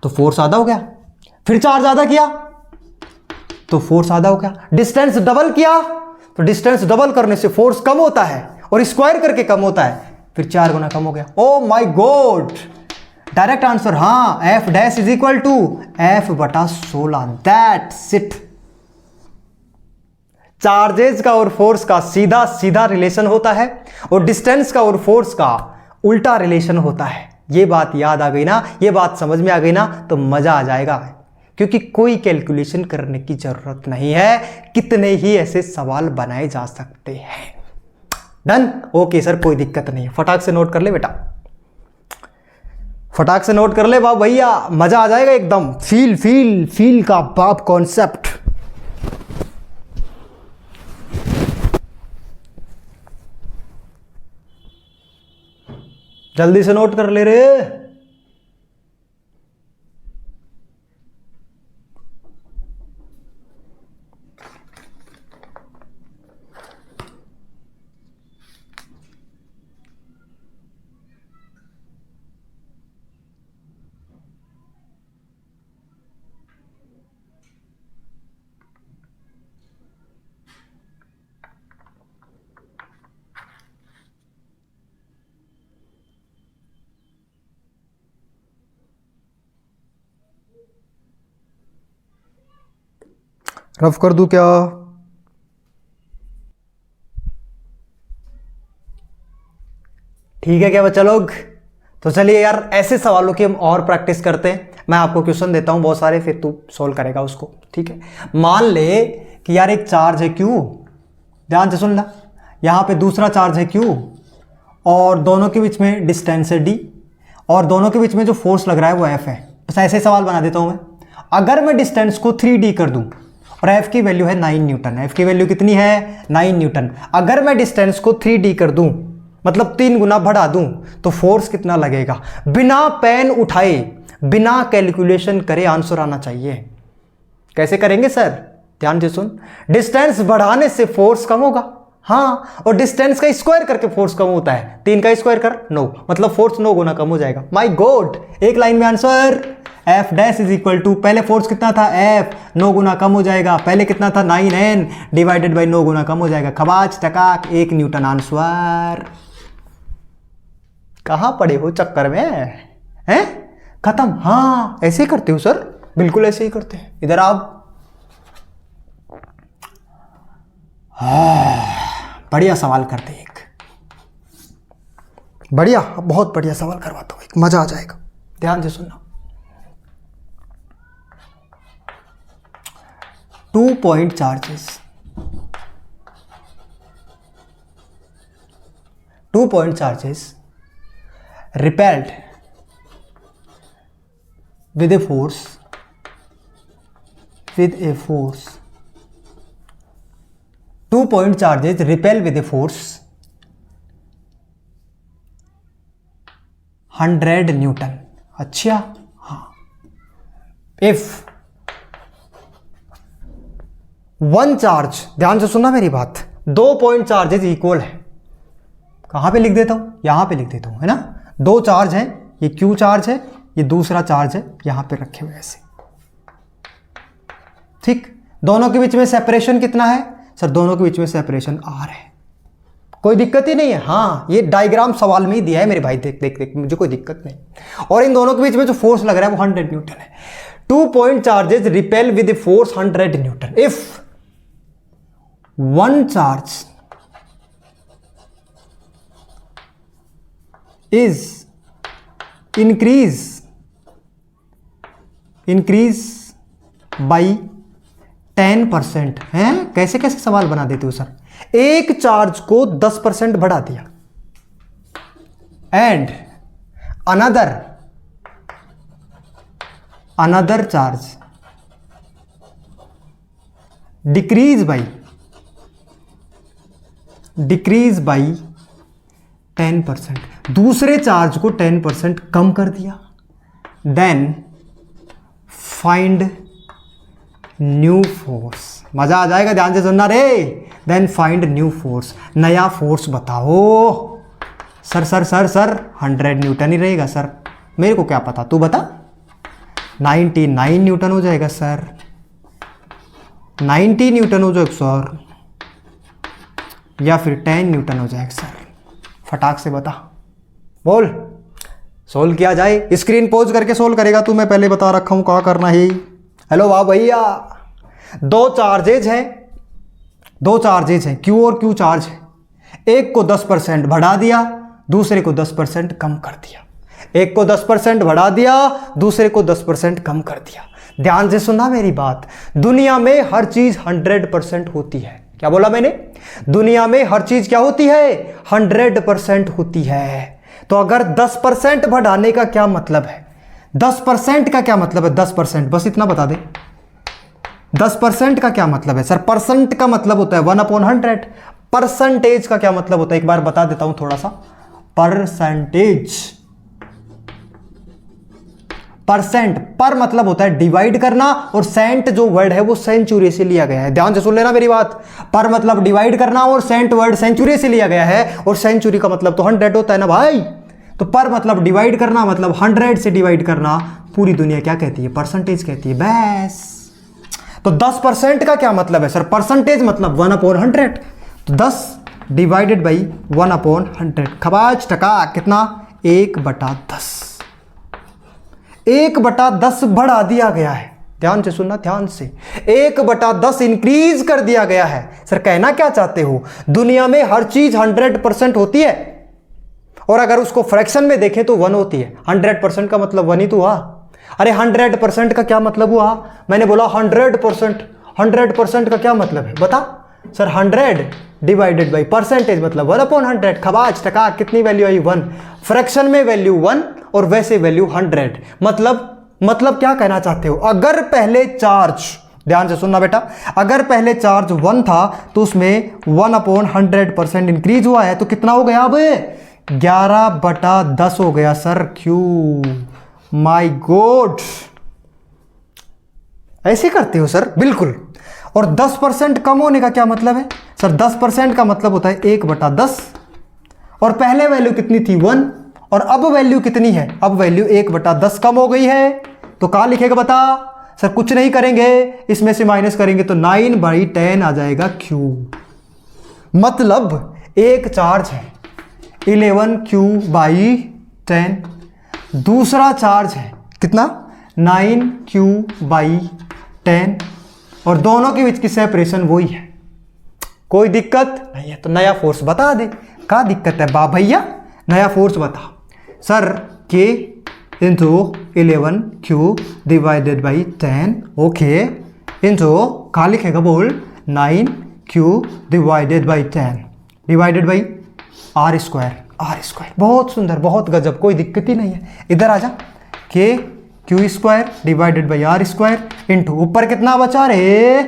तो फोर्स आधा हो गया, फिर चार्ज आधा किया तो फोर्स आधा हो गया, डिस्टेंस डबल किया तो डिस्टेंस डबल करने से फोर्स कम होता है और स्क्वायर करके कम होता है, फिर 4 गुना कम हो गया। Oh my god, direct answer. हाँ, F dash is equal to F/16। That's it. Charges का और फोर्स का सीधा सीधा रिलेशन होता है और डिस्टेंस का और फोर्स का उल्टा रिलेशन होता है। ये बात याद आ गई ना, ये बात समझ में आ गई ना, तो मजा आ जाएगा, क्योंकि कोई कैलकुलेशन करने की जरूरत नहीं है, कितने ही ऐसे सवाल बनाए जा सकते हैं। डन? ओके सर, कोई दिक्कत नहीं है। फटाक से नोट कर ले बेटा, फटाक से नोट कर ले बाप भैया, मजा आ जाएगा एकदम। फील फील फील का बाप कॉन्सेप्ट। जल्दी से नोट कर ले रे। रफ कर दूं क्या? ठीक है क्या बच्चा लोग? तो चलिए यार, ऐसे सवालों की हम और प्रैक्टिस करते हैं। मैं आपको क्वेश्चन देता हूं बहुत सारे, फिर तू सोल्व करेगा उसको, ठीक है? मान ले कि यार एक चार्ज है Q, ध्यान से सुन ला, यहां पे दूसरा चार्ज है Q और दोनों के बीच में डिस्टेंस है D और दोनों के बीच में जो फोर्स लग रहा है वो F है। बस ऐसे सवाल बना देता हूं मैं। अगर मैं डिस्टेंस को 3D कर दूं और F की वैल्यू है 9 न्यूटन, F की वैल्यू कितनी है? 9 न्यूटन। अगर मैं डिस्टेंस को 3D कर दूं, मतलब 3 गुना बढ़ा दूं, तो फोर्स कितना लगेगा? बिना पेन उठाए, बिना कैलकुलेशन करे आंसर आना चाहिए। कैसे करेंगे सर? ध्यान से सुन। डिस्टेंस बढ़ाने से फोर्स कम होगा, हाँ, और डिस्टेंस का स्क्वायर करके फोर्स कम होता है। 3 का स्क्वायर कर 9, मतलब फोर्स 9 गुना कम हो जाएगा। माय गॉड, एक लाइन में answer. F dash is equal to, पहले फोर्स कितना था F, 9 गुना कम हो जाएगा। पहले कितना था 9N डिवाइडेड बाई 9 गुना कम हो जाएगा। खबाज टकाक 1 न्यूटन आंसर। कहां पड़े हो चक्कर में हैं? खत्म। हाँ, ऐसे ही करते हो सर, बिल्कुल ऐसे ही करते हैं। इधर आप बढ़िया सवाल करते हैं, एक बढ़िया, बहुत बढ़िया सवाल करवाता हूं, एक मजा आ जाएगा। ध्यान से सुनना। 2 point charges, 2 point charges repelled with a force 2 point charges repel with a force 100 Newton. अच्छा, हाँ। इफ वन चार्ज, ध्यान से सुनना मेरी बात, 2 पॉइंट चार्जेज इक्वल है। कहां पे लिख देता हूं? यहां पे लिख देता हूं, है ना? 2 चार्ज है, ये Q चार्ज है, ये दूसरा चार्ज है, यहां पे रखे हुए ऐसे, ठीक। दोनों के बीच में सेपरेशन कितना है सर? दोनों के बीच में सेपरेशन R है। कोई दिक्कत ही नहीं है। हाँ, ये डायग्राम सवाल में ही दिया है मेरे भाई, देख देख देख, मुझे कोई दिक्कत नहीं। और इन दोनों के बीच में जो फोर्स लग रहा है वो 100 न्यूटन है। 2 point charges repel with force 100 Newton. If one charge is increase by 10%, हैं? कैसे कैसे सवाल बना देते हो सर? एक चार्ज को 10% बढ़ा दिया and another charge decrease by 10%, दूसरे चार्ज को 10% कम कर दिया। Then find new force. मजा आ जाएगा, ध्यान से सुनना रे। देन फाइंड न्यू फोर्स, नया फोर्स बताओ। सर 100 न्यूटन ही रहेगा सर, मेरे को क्या पता, तू बता। 99 न्यूटन हो जाएगा सर, 90 न्यूटन हो जाएगा सर, या फिर 10 न्यूटन हो जाएगा सर? फटाक से बता, बोल। सोल्व किया जाए। स्क्रीन पोज करके सोल्व करेगा तू, मैं पहले बता रखा हूं क्या करना है। हेलो वाह भैया, 2 चार्जेज हैं दो चार्जेज हैं, Q और Q चार्ज है। एक को 10% बढ़ा दिया, दूसरे को 10% कम कर दिया। एक को 10% बढ़ा दिया, दूसरे को 10% कम कर दिया। ध्यान से सुनना मेरी बात। दुनिया में हर चीज 100% होती है। क्या बोला मैंने? दुनिया में हर चीज क्या होती है? 100% होती है। तो अगर 10% बढ़ाने का क्या मतलब है? 10% का क्या मतलब है? 10%, बस इतना बता दे। 10% का क्या मतलब है? सर परसेंट का मतलब होता है 1/100। परसेंटेज का क्या मतलब होता है? एक बार बता देता हूं थोड़ा सा। परसेंटेज, परसेंट, पर मतलब होता है डिवाइड करना, और सेंट जो वर्ड है वो सेंचुरी से लिया गया है। ध्यान से सुन लेना मेरी बात। पर मतलब डिवाइड करना, और सेंट वर्ड सेंचुरी से लिया गया है, और सेंचुरी का मतलब तो 100 होता है ना भाई। तो पर मतलब डिवाइड करना, मतलब 100 से डिवाइड करना। पूरी दुनिया क्या कहती है? परसेंटेज कहती है। बस तो 10% का क्या मतलब है? सर परसेंटेज मतलब 1/100। तो 10 डिवाइडेड बाई 1/100, खबाज टका कितना? 1/10। 1/10 बढ़ा दिया गया है। ध्यान से सुनना, ध्यान से। 1/10 इंक्रीज कर दिया गया है। सर कहना क्या चाहते हो? दुनिया में हर चीज 100% होती है, और अगर उसको फ्रैक्शन में देखें तो 1 होती है। 100% का मतलब 1 ही तो हुआ। अरे 100% का क्या मतलब हुआ? मैंने बोला 100%। 100% का क्या मतलब है बता? सर 100 डिवाइडेड बाई परसेंटेज मतलब 1/100, खबाज टका कितनी वैल्यू आई? 1। फ्रैक्शन में वैल्यू 1 और वैसे वैल्यू 100। मतलब क्या कहना चाहते हो? अगर पहले चार्ज, ध्यान से सुनना बेटा, अगर पहले चार्ज 1 था तो उसमें 1/100% इंक्रीज हुआ है, तो कितना हो गया अब? 11/10 हो गया सर। क्यों? माय गॉड, ऐसे करते हो सर? बिल्कुल। और 10% कम होने का क्या मतलब है? सर 10% का मतलब होता है 1/10, और पहले वैल्यू कितनी थी? 1, और अब वैल्यू कितनी है? अब वैल्यू 1/10 कम हो गई है। तो कहां लिखेगा बता? सर कुछ नहीं करेंगे, इसमें से माइनस करेंगे तो 9/10 आ जाएगा। क्यू मतलब एक चार्ज है 11Q/10, दूसरा चार्ज है कितना? 9Q/10, और दोनों के बीच की सेपरेशन वही है। कोई दिक्कत नहीं है तो नया फोर्स बता दे। क्या दिक्कत है बा भैया? नया फोर्स बता। Sir K into 11Q divided by 10, okay, into कहाँ लिखेगा बोल? 9Q divided by 10 divided by R square. बहुत सुंदर, बहुत गजब, कोई दिक्कत ही नहीं है। इधर आ जा। Q square divided by R square into ऊपर कितना बचा रे?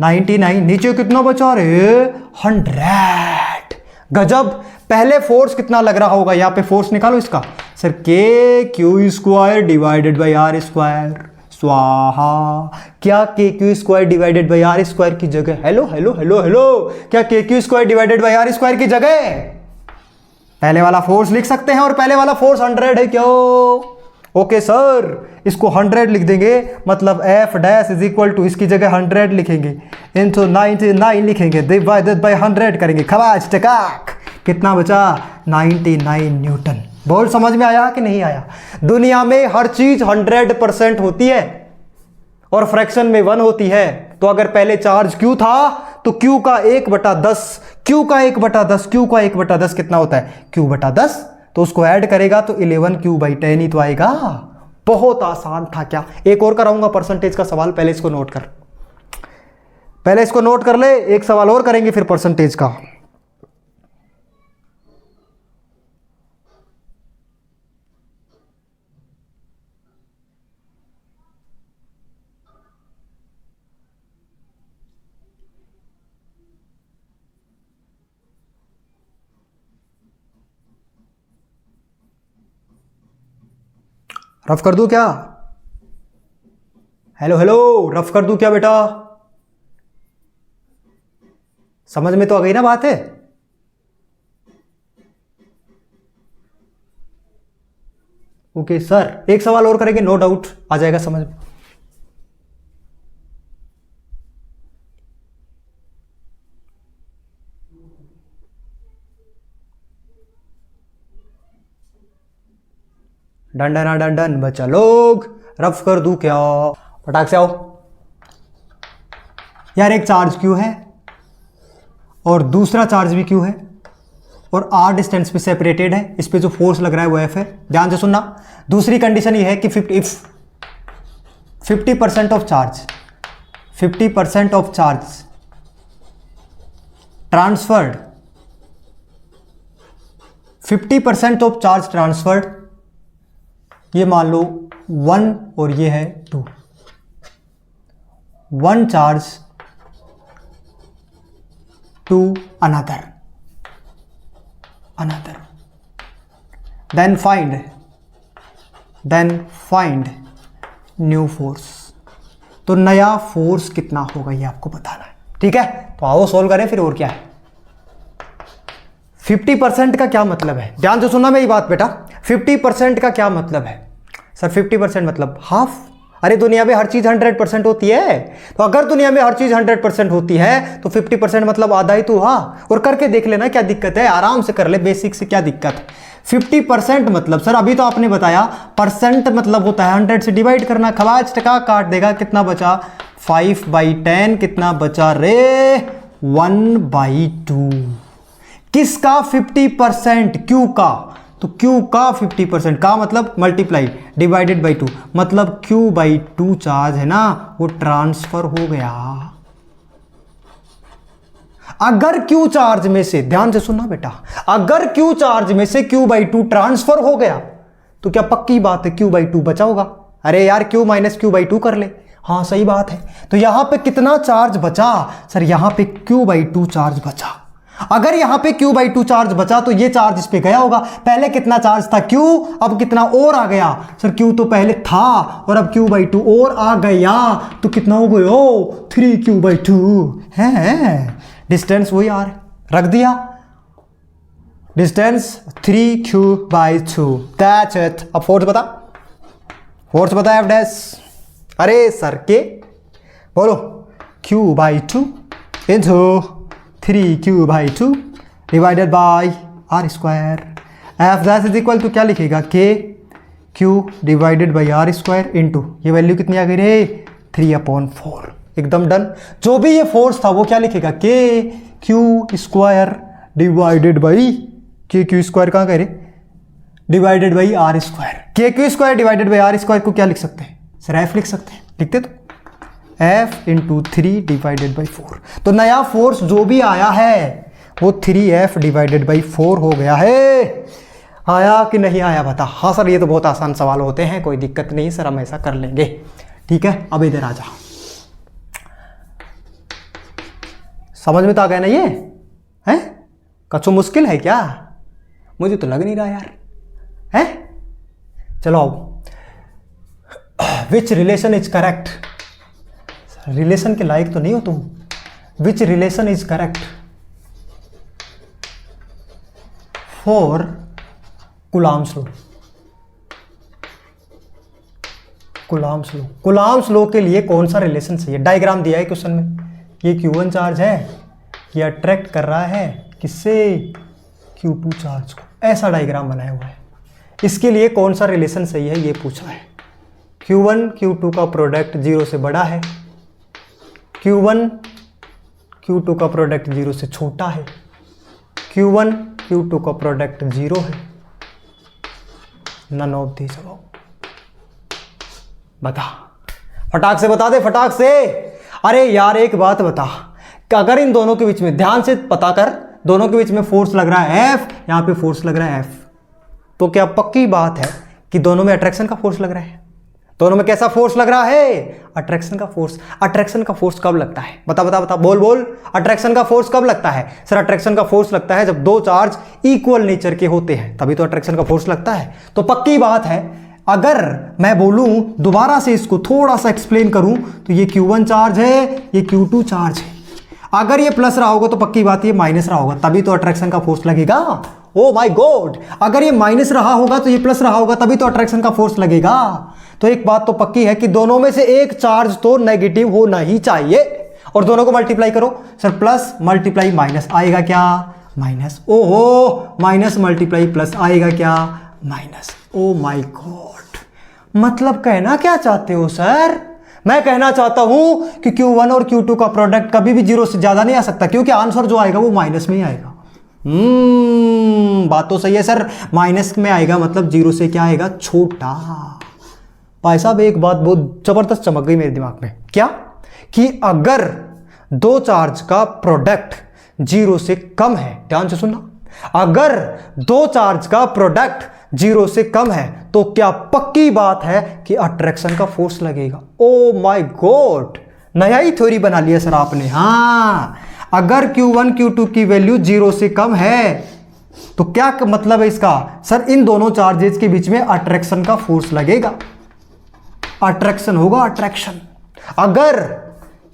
99, नीचे कितना बचा रे? 100। गजब। पहले फोर्स कितना लग रहा होगा? यहाँ पे फोर्स निकालो इसका। Sir KQ square divided by R square, स्वाहा। क्या KQ square divided by R square की जगह, हेलो हेलो हेलो हेलो, क्या KQ square divided by R square की जगह पहले वाला फोर्स लिख सकते हैं? और पहले वाला फोर्स 100 है क्यों? ओके सर, इसको 100 लिख देंगे, मतलब F dash is equal to, इसकी जगह 100 लिखेंगे, इंटू 99 लिखेंगे, डिवाइडेड बाई 100 करेंगे, खबाज टकाक कितना बचा? 99 न्यूटन। बोल समझ में आया कि नहीं आया? दुनिया में हर चीज 100% होती है, और फ्रैक्शन में 1 होती है। तो अगर पहले चार्ज Q था तो Q का 1/10, Q का 1/10, Q का 1/10 कितना होता है? Q/10। तो उसको ऐड करेगा तो 11Q/10 ही तो आएगा। बहुत आसान था क्या? एक और कराऊंगा परसेंटेज का सवाल, पहले इसको नोट कर, पहले इसको नोट कर ले। एक सवाल और करेंगे फिर परसेंटेज का। रफ कर दूं क्या? हेलो हेलो, रफ कर दूं क्या बेटा? समझ में तो आ गई ना बात है? ओके सर, एक सवाल और करेंगे, नो डाउट आ जाएगा समझ में। डन डन डन डन बच्चा लोग, रफ कर दूं क्या? फटाक से आओ यार। एक चार्ज क्यू है, और दूसरा चार्ज भी Q है और R डिस्टेंस पे सेपरेटेड है, इस पे जो फोर्स लग रहा है वो F है। ध्यान से सुनना, दूसरी कंडीशन ये है कि 50% of charge transferred, 50% of charge transferred, ये मान लो 1 और ये है 2, 1 charge to another, then find new force. तो नया फोर्स कितना होगा ये आपको बताना है, ठीक है। तो आओ सोल्व करें फिर, और क्या है। 50% का क्या मतलब है, ध्यान से सुनना मेरी बात बेटा। 50% का क्या मतलब है सर? 50% मतलब हाफ। अरे दुनिया में हर चीज 100% होती है, तो अगर दुनिया में हर चीज 100% होती है तो 50% मतलब आधा ही तो हुआ। और करके देख लेना, क्या दिक्कत है, आराम से कर ले, बेसिक से, क्या दिक्कत है। 50% मतलब सर अभी तो आपने बताया परसेंट मतलब होता है 100 से डिवाइड करना, खवाज टका काट देगा, कितना बचा 5/10, कितना बचा रे 1/2। किसका 50%? Q का। तो Q का 50% का मतलब मल्टीप्लाई डिवाइडेड बाई 2, मतलब Q/2 चार्ज है ना वो ट्रांसफर हो गया। अगर Q चार्ज में से, ध्यान से सुनना बेटा, अगर Q चार्ज में से Q/2 ट्रांसफर हो गया तो क्या पक्की बात है Q/2 बचा होगा? अरे यार Q माइनस Q/2 कर ले। हाँ सही बात है। तो यहां पे कितना चार्ज बचा सर? यहां पे Q/2 चार्ज बचा। अगर यहां पे Q/2 चार्ज बचा तो ये चार्ज इस पे गया होगा। पहले कितना चार्ज था Q, अब कितना और आ गया सर? Q तो पहले था और अब Q/2 और आ गया, तो कितना हो गया? 3Q/2 है। डिस्टेंस वही यार रख दिया, डिस्टेंस 3Q/2, दैट्स इट। अब फोर्स बता, फोर्स बता F डैश। अरे सर के बोलो, Q/2 into 3Q/2 divided by R²। F dash is equal to क्या लिखेगा? Q divided by R² into ये वैल्यू कितनी आ गई रे? 3/4। एकदम डन। जो भी ये फोर्स था वो क्या लिखेगा? KQ² डिवाइडेड बाई KQ² कहाँ करे? Divided by R²। KQ² divided by R² को क्या लिख सकते हैं सर? F लिख सकते हैं। लिखते तो F इंटू 3 डिवाइडेड बाई 4। तो नया फोर्स जो भी आया है वो 3F डिवाइडेड बाई 4 हो गया है। आया कि नहीं आया बता? हाँ सर ये तो बहुत आसान सवाल होते हैं, कोई दिक्कत नहीं सर, हम ऐसा कर लेंगे, ठीक है। अब इधर आ जा, समझ में तो आ गया ना ये है? कछु मुश्किल है क्या? मुझे तो लग नहीं रहा यार है। चलो आओ, which relation is correct? Relation के लायक तो नहीं हो तुम। Which relation is correct for Coulomb's law? Coulomb's law के लिए कौन सा रिलेशन सही है? डायग्राम दिया है क्वेश्चन में, ये Q1 चार्ज है, ये अट्रैक्ट कर रहा है किससे? Q2 चार्ज को। ऐसा डायग्राम बनाया हुआ है। इसके लिए कौन सा रिलेशन सही है ये पूछा है। Q1 Q2 का प्रोडक्ट 0 से बड़ा है, Q1 Q2 का प्रोडक्ट 0 से छोटा है, Q1 Q2 का प्रोडक्ट 0 है, नन ऑफ दीज अबव। बता, फटाक से बता दे, फटाक से। अरे यार एक बात बता कि अगर इन दोनों के बीच में, ध्यान से पता कर, दोनों के बीच में फोर्स लग रहा है F, यहां पे फोर्स लग रहा है F, तो क्या पक्की बात है कि दोनों में अट्रैक्शन का फोर्स लग रहा है? दोनों में कैसा फोर्स लग रहा है? अट्रैक्शन का फोर्स। अट्रैक्शन का फोर्स कब लगता है? बता बता बता, बोल बोल। अट्रैक्शन का फोर्स कब लगता है? सर अट्रैक्शन का फोर्स लगता है जब दो चार्ज इक्वल नेचर के होते हैं, तभी तो अट्रैक्शन का फोर्स लगता है। तो पक्की बात है, अगर मैं बोलूं दोबारा से इसको थोड़ा सा एक्सप्लेन करूं तो ये Q1 चार्ज है, ये Q2 चार्ज है। अगर ये प्लस रहा होगा तो पक्की बात ये माइनस रहा होगा, तभी तो अट्रैक्शन का फोर्स लगेगा। ओ माय गॉड, अगर ये माइनस रहा होगा तो ये प्लस रहा होगा, तभी तो अट्रैक्शन का फोर्स लगेगा। तो एक बात तो पक्की है कि दोनों में से एक चार्ज तो नेगेटिव होना ही चाहिए। और दोनों को मल्टीप्लाई करो सर, प्लस मल्टीप्लाई माइनस आएगा क्या? माइनस। ओहो, माइनस मल्टीप्लाई प्लस आएगा क्या? माइनस। ओ माय गॉड, मतलब कहना क्या चाहते हो सर? मैं कहना चाहता हूं कि Q1 और Q2 का प्रोडक्ट कभी भी 0 से ज्यादा नहीं आ सकता, क्योंकि आंसर जो आएगा वो माइनस में ही आएगा। बात तो सही है सर, माइनस में आएगा मतलब 0 से क्या आएगा, छोटा। भाई साहब एक बात बहुत जबरदस्त चमक गई मेरे दिमाग में, क्या कि अगर दो चार्ज का प्रोडक्ट 0 से कम है, ध्यान से सुनना, अगर दो चार्ज का प्रोडक्ट 0 से कम है तो क्या पक्की बात है कि अट्रैक्शन का फोर्स लगेगा। ओ माय गॉड, नया ही थ्योरी बना लिया सर आपने। हाँ, अगर Q1 Q2 की वैल्यू 0 से कम है तो क्या मतलब है इसका, सर इन दोनों चार्जेस के बीच में अट्रैक्शन का फोर्स लगेगा, अट्रैक्शन होगा, अट्रैक्शन। अगर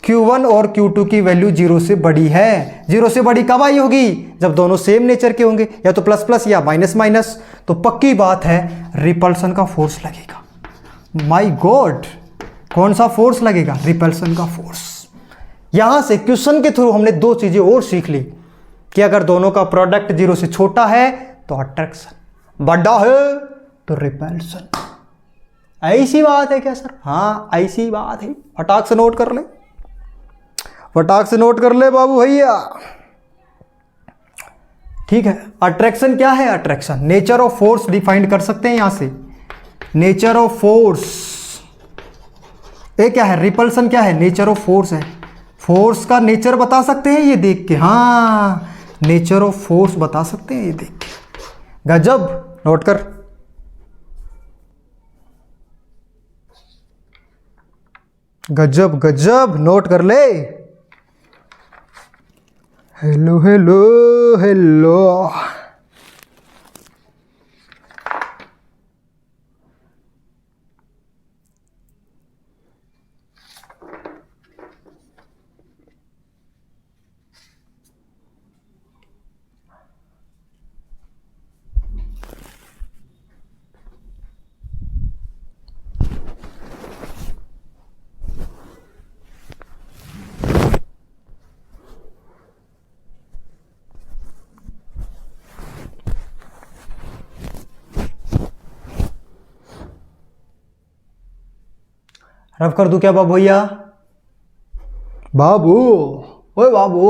Q1 और Q2 की वैल्यू 0 से बड़ी है, 0 से बड़ी कब आई होगी, जब दोनों सेम नेचर के होंगे, या तो प्लस प्लस या माइनस माइनस, तो पक्की बात है रिपल्सन का फोर्स लगेगा। माय गॉड, कौन सा फोर्स लगेगा, रिपल्सन का फोर्स। यहां से क्वेश्चन के थ्रू हमने दो चीजें और सीख ली कि अगर दोनों का प्रोडक्ट 0 से छोटा है तो अट्रैक्शन, बड़ा है तो रिपल्सन। ऐसी बात है क्या सर? हाँ ऐसी बात है, फटाक से नोट कर ले, फटाक से नोट कर ले बाबू भैया। ठीक है, अट्रैक्शन क्या है, attraction nature of force defined कर सकते हैं यहां से। नेचर ऑफ फोर्स ये क्या है, रिपल्सन क्या है, नेचर ऑफ फोर्स है। फोर्स का नेचर बता सकते हैं ये देख के, हाँ नेचर ऑफ फोर्स बता सकते हैं ये देख के। गजब, नोट कर। गजब गजब, नोट कर ले। Hello hello hello. रफ कर दूं क्या बाबू भैया? बाबू, ओए बाबू।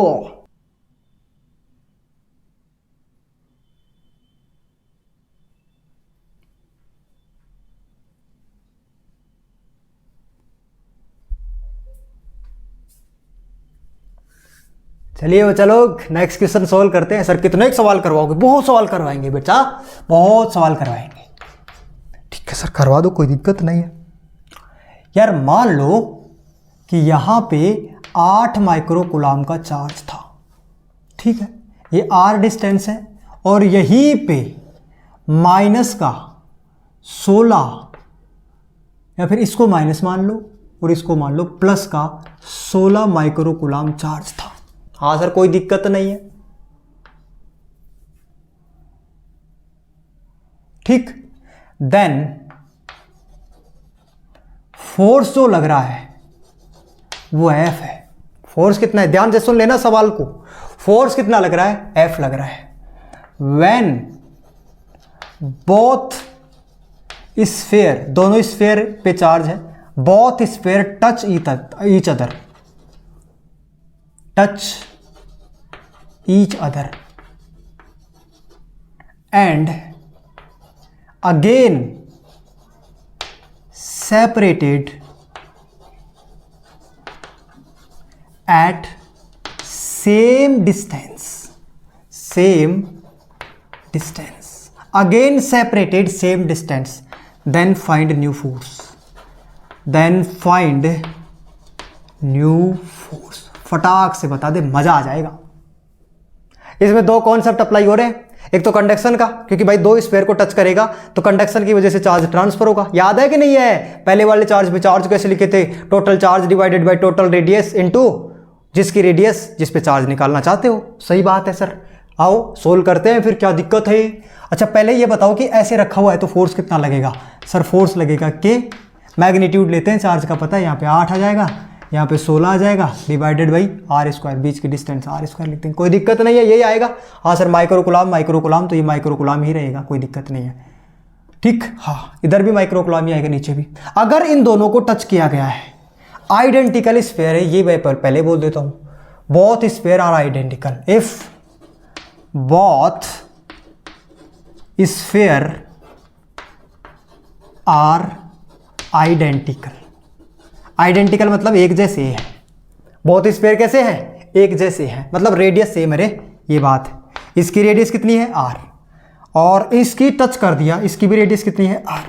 चलिए बच्चा लोग नेक्स्ट क्वेश्चन सोल्व करते हैं। सर कितने सवाल करवाओगे? बहुत सवाल करवाएंगे बेटा, बहुत सवाल करवाएंगे। ठीक है सर, करवा दो, कोई दिक्कत नहीं है। यार मान लो कि यहाँ पे 8 माइक्रो कूलाम का चार्ज था, ठीक है, ये r डिस्टेंस है, और यहीं पे माइनस का 16, या फिर इसको माइनस मान लो और इसको मान लो प्लस का 16 माइक्रो कूलाम चार्ज था। हाँ सर, कोई दिक्कत नहीं है। ठीक, देन फोर्स जो लग रहा है वो F है। फोर्स कितना है, ध्यान से सुन लेना सवाल को। फोर्स कितना लग रहा है, F लग रहा है। व्हेन बोथ स्फीयर, दोनों स्फीयर पे चार्ज है, both sphere touch each other, touch each other, and again separated at same distance, again separated same distance, then find new force, फटाक से बता दे, मजा आ जाएगा। इसमें दो कॉन्सेप्ट अप्लाई हो रहे हैं, एक तो कंडक्शन का, क्योंकि भाई दो स्फीयर को टच करेगा तो कंडक्शन की वजह से चार्ज ट्रांसफर होगा। याद है कि नहीं है? पहले वाले चार्ज पे चार्ज कैसे लिखे थे, total charge divided by total radius into जिसकी रेडियस जिस पे चार्ज निकालना चाहते हो। सही बात है सर, आओ सोल्व करते हैं फिर, क्या दिक्कत है। अच्छा पहले ये बताओ कि ऐसे रखा हुआ है तो फोर्स कितना लगेगा। सर फोर्स लगेगा के, मैग्नीट्यूड लेते हैं चार्ज का, पता है यहाँ पे 8 आ जाएगा, यहाँ पे 16 आ जाएगा, डिवाइडेड बाई आर स्क्वायर, बीच की डिस्टेंस आर स्क्वायर लिखते हैं, कोई दिक्कत नहीं है, यही आएगा। हाँ सर माइक्रो कूलाम तो ये माइक्रो कूलाम ही रहेगा, कोई दिक्कत नहीं है। ठीक, हाँ इधर भी माइक्रो कूलाम ही आएगा, नीचे भी। अगर इन दोनों को टच किया गया है, आइडेंटिकल स्फीयर है, ये मैं पहले बोल देता हूं, both sphere are identical. If both sphere are identical, identical मतलब एक जैसे है। बहुत स्फीयर कैसे हैं? एक जैसे हैं, मतलब रेडियस सेम है रे, ये बात है। इसकी रेडियस कितनी है? r, और इसकी टच कर दिया, इसकी भी रेडियस कितनी है? r।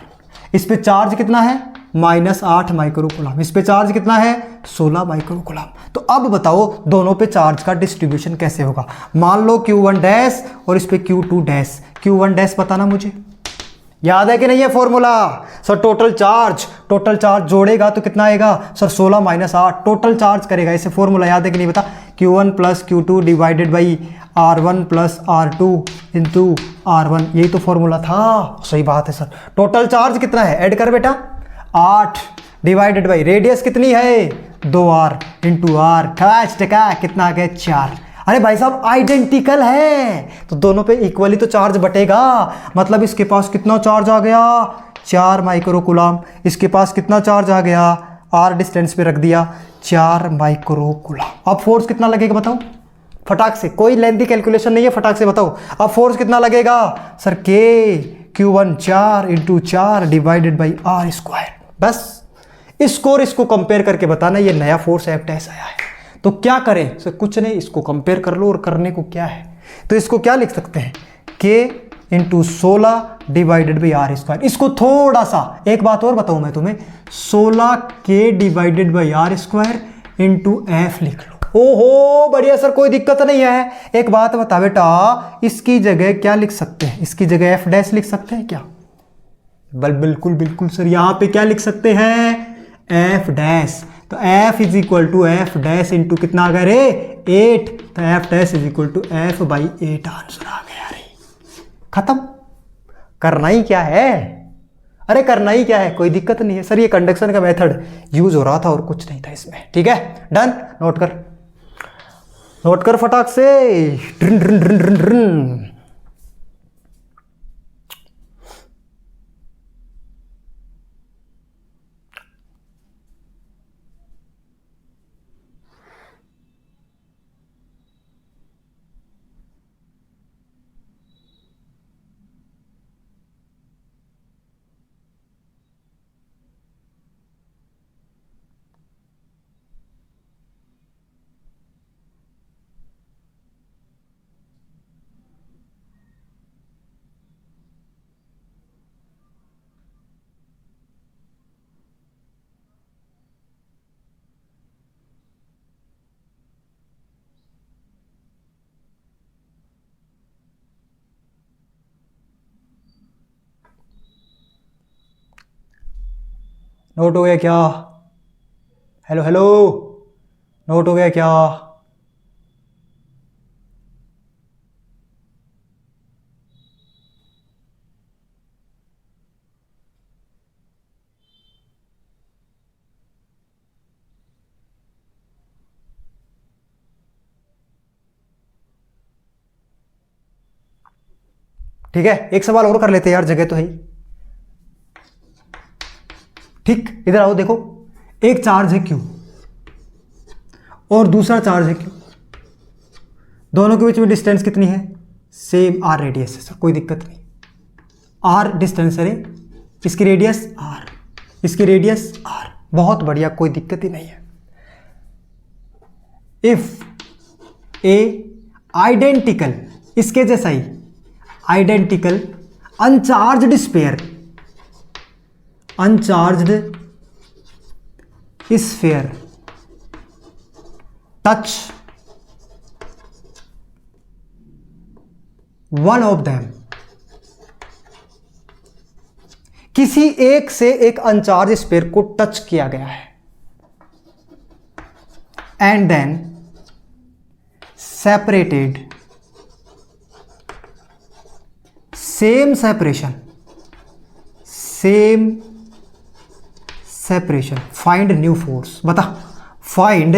इस पे चार्ज कितना है? -8 माइक्रो कूलम। इस पे चार्ज कितना है? 16 माइक्रो कूलम। तो अब बताओ दोनों पे चार्ज का डिस्ट्रीब्यूशन कैसे होगा। मान लो Q1 डैश और इस पे Q2 डैश। Q1 डैश बताना मुझे, याद है कि नहीं है फॉर्मूला? सर टोटल चार्ज जोड़ेगा तो कितना आएगा सर? 16 - 8 टोटल चार्ज करेगा। इसे फॉर्मूला याद है कि नहीं बता? Q1 + Q2 divided by R1 + R2 into R1, यही तो फॉर्मूला था। सही बात है सर। टोटल चार्ज कितना है? ऐड कर बेटा, 8 डिवाइडेड बाई रेडियस कितनी है? 2r इंटू r, कितना आ गया? 4। अरे भाई साहब आइडेंटिकल है तो दोनों पे इक्वली तो चार्ज बटेगा। मतलब इसके पास कितना चार्ज आ गया? 4 माइक्रो कूलम। इसके पास कितना चार्ज आ गया? r डिस्टेंस पे रख दिया, 4 माइक्रो कूलम। अब फोर्स कितना लगेगा बताओ फटाक से, कोई लेंथी कैलकुलेशन नहीं है, फटाक से बताओ अब फोर्स कितना लगेगा? Sir Q1 4 into 4 divided by r²। बस इसको और इसको कंपेयर करके बताना ये नया फोर्स F डैश आया है। तो क्या करें सर? कुछ नहीं, इसको कंपेयर कर लो, और करने को क्या है? तो इसको क्या लिख सकते हैं? K into 16 divided by r²। इसको थोड़ा सा एक बात और बताऊं मैं तुम्हें, 16K divided by r² into F लिख लो। ओहो बढ़िया सर, कोई दिक्कत नहीं है। एक बात बता बेटा, इसकी जगह क्या लिख सकते हैं? इसकी जगह F डैश लिख सकते हैं क्या? बिल्कुल सर, यहां पे क्या लिख सकते हैं? F dash. तो F is equal to F dash into कितना आ गया रे? 8। तो F dash is equal to F by 8 answer आ गया रे। खत्म। करना ही क्या है? अरे करना ही क्या है, कोई दिक्कत नहीं है सर। ये कंडक्शन का मेथड यूज हो रहा था और कुछ नहीं था इसमें। ठीक है, डन। नोट कर फटाक से। ड्रिन ड्रिन ड्रिन ड्रिन ड्रिन। नोट हो गया क्या? हेलो हेलो, नोट हो गया क्या? ठीक है, एक सवाल और कर लेते हैं यार, जगह तो है ही। ठीक, इधर आओ, देखो एक चार्ज है Q और दूसरा चार्ज है Q, दोनों के बीच में डिस्टेंस कितनी है? सेम r रेडियस है सर, कोई दिक्कत नहीं। r डिस्टेंस है, इसकी रेडियस r, इसकी रेडियस r, बहुत बढ़िया, कोई दिक्कत ही नहीं है। इफ ए आइडेंटिकल, इसके जैसा ही identical uncharged sphere, uncharged sphere touch one of them, किसी एक से एक अनचार्ज स्फीयर को टच किया गया है, and then separated, same separation, same separation, find new force. बता, फाइंड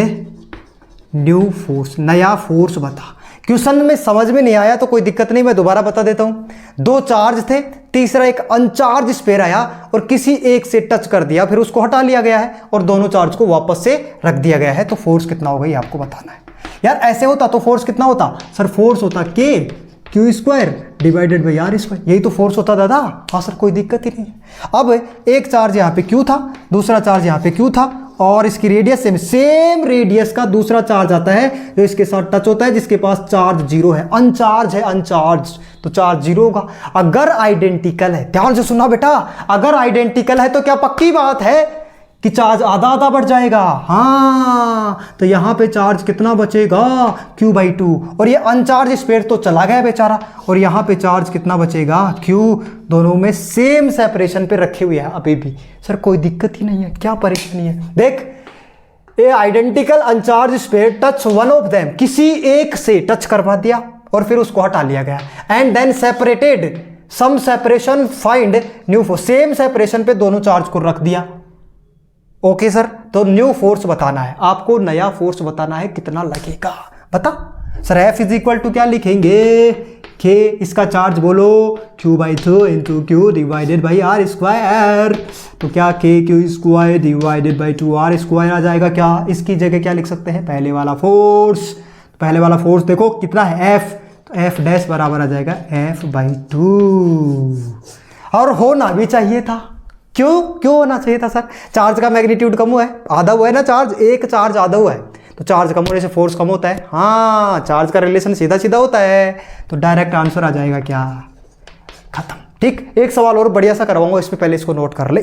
न्यू फोर्स, नया फोर्स बता। क्वेश्चन में समझ में नहीं आया तो कोई दिक्कत नहीं, मैं दोबारा बता देता हूं। दो चार्ज थे, तीसरा एक अनचार्ज स्फीयर आया और किसी एक से टच कर दिया, फिर उसको हटा लिया गया है और दोनों चार्ज को वापस से रख दिया गया है, तो फोर्स कितना होगा ये आपको बताना है। यार ऐसे होता तो फोर्स कितना होता सर, फोर्स होता k Q square divided by R square, यही तो फोर्स होता दादा। हाँ सर कोई दिक्कत ही नहीं है। अब एक चार्ज यहाँ पे क्यू था, दूसरा चार्ज यहाँ पे क्यू था और इसकी रेडियस सेम रेडियस का दूसरा चार्ज आता है जो इसके साथ टच होता है, जिसके पास चार्ज जीरो है, अनचार्ज है, अनचार्ज, तो चार्ज जीरो होगा। अगर आइडेंटिकल है, ध्यान से सुनना बेटा, अगर आइडेंटिकल है तो क्या पक्की बात है कि चार्ज आधा आधा बढ़ जाएगा। हाँ, तो यहां पे चार्ज कितना बचेगा Q बाई 2, और ये अनचार्ज स्फीयर तो चला गया बेचारा, और यहां पे चार्ज कितना बचेगा Q, दोनों में सेम सेपरेशन पे रखे हुए हैं अभी भी। सर कोई दिक्कत ही नहीं है, क्या परेशानी है। देख, ये identical अनचार्ज sphere touch one of them, किसी एक से टच करवा दिया और फिर उसको हटा लिया गया, and then separated some separation find new force, same separation पे दोनों चार्ज को रख दिया। ओके सर, तो न्यू फोर्स बताना है आपको, नया फोर्स बताना है, कितना लगेगा बता। Sir F is equal to क्या लिखेंगे, के इसका चार्ज बोलो Q by 2 into Q divided by R square, तो क्या के Q square divided by 2 R square आ जाएगा। क्या इसकी जगह क्या लिख सकते हैं, पहले वाला फोर्स, पहले वाला फोर्स देखो कितना है F, तो F डैश बराबर आ जाएगा F बाई 2, और होना भी चाहिए था। क्यों होना चाहिए था सर, चार्ज का मैग्नीट्यूड कम हुआ है, आधा हुआ है ना चार्ज, एक चार्ज आधा हुआ है, तो चार्ज कम होने से फोर्स कम होता है। हाँ, चार्ज का रिलेशन सीधा सीधा होता है, तो डायरेक्ट आंसर आ जाएगा क्या, खत्म। ठीक, एक सवाल और बढ़िया सा करवाऊंगा, इसमें पहले इसको नोट कर ले।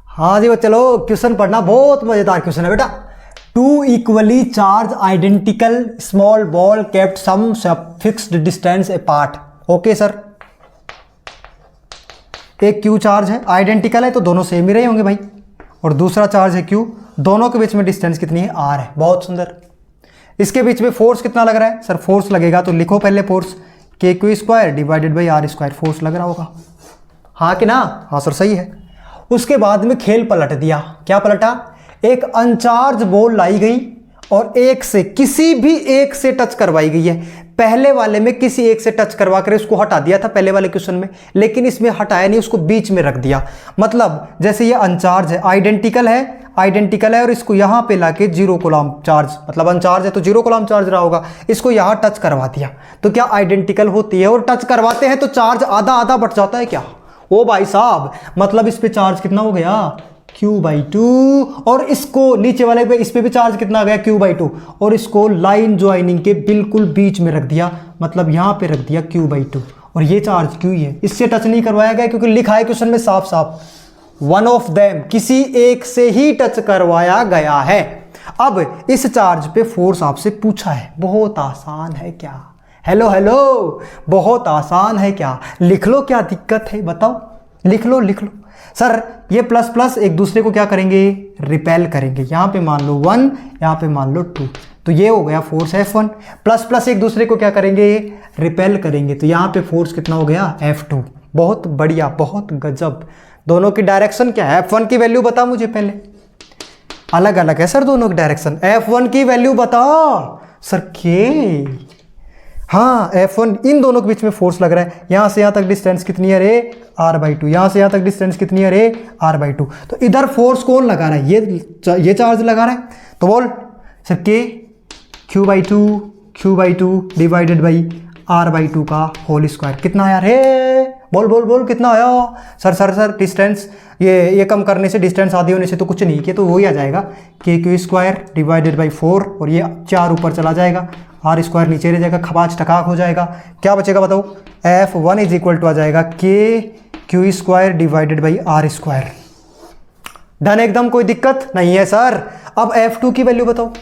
हाँ जी, वो चलो क्वेश्चन पढ़ना, बहुत मजेदार क्वेश्चन है बेटा। Two equally charge identical small ball kept some fixed distance apart. Okay sir, एक क्यू चार्ज है, आइडेंटिकल है तो दोनों सेम ही रहे होंगे भाई, और दूसरा चार्ज है क्यू, दोनों के बीच में डिस्टेंस कितनी है, आर है। बहुत सुंदर। इसके बीच में फोर्स कितना लग रहा है सर, फोर्स लगेगा तो लिखो पहले force, k Q square divided by R square, force लग रहा होगा, हाँ कि ना। हाँ सर सही है। उसके बाद में खेल पलट दिया, क्या पलटा, एक अनचार्ज बॉल लाई गई और एक से, किसी भी एक से टच करवाई गई है। पहले वाले में किसी एक से टच करवा कर उसको हटा दिया था पहले वाले क्वेश्चन में, लेकिन इसमें हटाया नहीं, उसको बीच में रख दिया। मतलब जैसे ये अनचार्ज है, आइडेंटिकल है और इसको यहां पे लाके जीरो कूलम चार्ज, मतलब अनचार्ज है तो जीरो कूलम चार्ज रहा होगा, इसको यहां टच करवा दिया, तो क्या आइडेंटिकल होती है, और टच करवाते हैं तो चार्ज आधा आधा बढ़ जाता है क्या। ओ भाई साहब, मतलब इस पे चार्ज कितना हो गया Q बाई 2, और इसको नीचे वाले पे, इस पे भी चार्ज कितना आ गया Q बाई 2, और इसको लाइन ज्वाइनिंग के बिल्कुल बीच में रख दिया, मतलब यहां पे रख दिया Q बाई 2, और ये चार्ज Q ही है, इससे टच नहीं करवाया गया क्योंकि लिखा है क्वेश्चन में साफ साफ वन ऑफ देम, किसी एक से ही टच करवाया गया है। अब इस चार्ज पे फोर्स आपसे पूछा है, बहुत आसान है क्या, हेलो, बहुत आसान है क्या, लिख लो, क्या दिक्कत है बताओ, लिख लो। सर ये प्लस प्लस एक दूसरे को क्या करेंगे, रिपेल करेंगे, यहां पे मान लो 1, यहां पे मान लो 2, तो ये हो गया फोर्स F1, प्लस प्लस एक दूसरे को क्या करेंगे, रिपेल करेंगे, तो यहां पे फोर्स कितना हो गया F2। बहुत बढ़िया, बहुत गजब। दोनों की डायरेक्शन क्या है, F1 की वैल्यू बता मुझे पहले, अलग अलग है सर दोनों की डायरेक्शन, F1 की वैल्यू बता सर के। हाँ, F1, इन दोनों के बीच में फोर्स लग रहा है, यहां से यहां तक डिस्टेंस कितनी है रे, R बाई 2, यहां से यहां तक डिस्टेंस कितनी है रे, R बाई 2, तो इधर फोर्स कौन लगा रहा है, ये चार्ज लगा रहा है, तो बोल सर के Q by 2 divided by R by 2 का होल स्क्वायर, कितना आया रे, बोल कितना आया। सर डिस्टेंस ये कम करने से, डिस्टेंस आधी होने से तो कुछ नहीं किया, तो वही आ जाएगा k Q square divided by 4, और ये 4 ऊपर चला जाएगा, आर स्क्वायर नीचे रह जाएगा, खबाच टकाक हो जाएगा, क्या बचेगा बताओ, F1 इज इक्वल टू आ जाएगा k Q square divided by R square. Done, एकदम कोई दिक्कत नहीं है सर। अब F2 की वैल्यू बताओ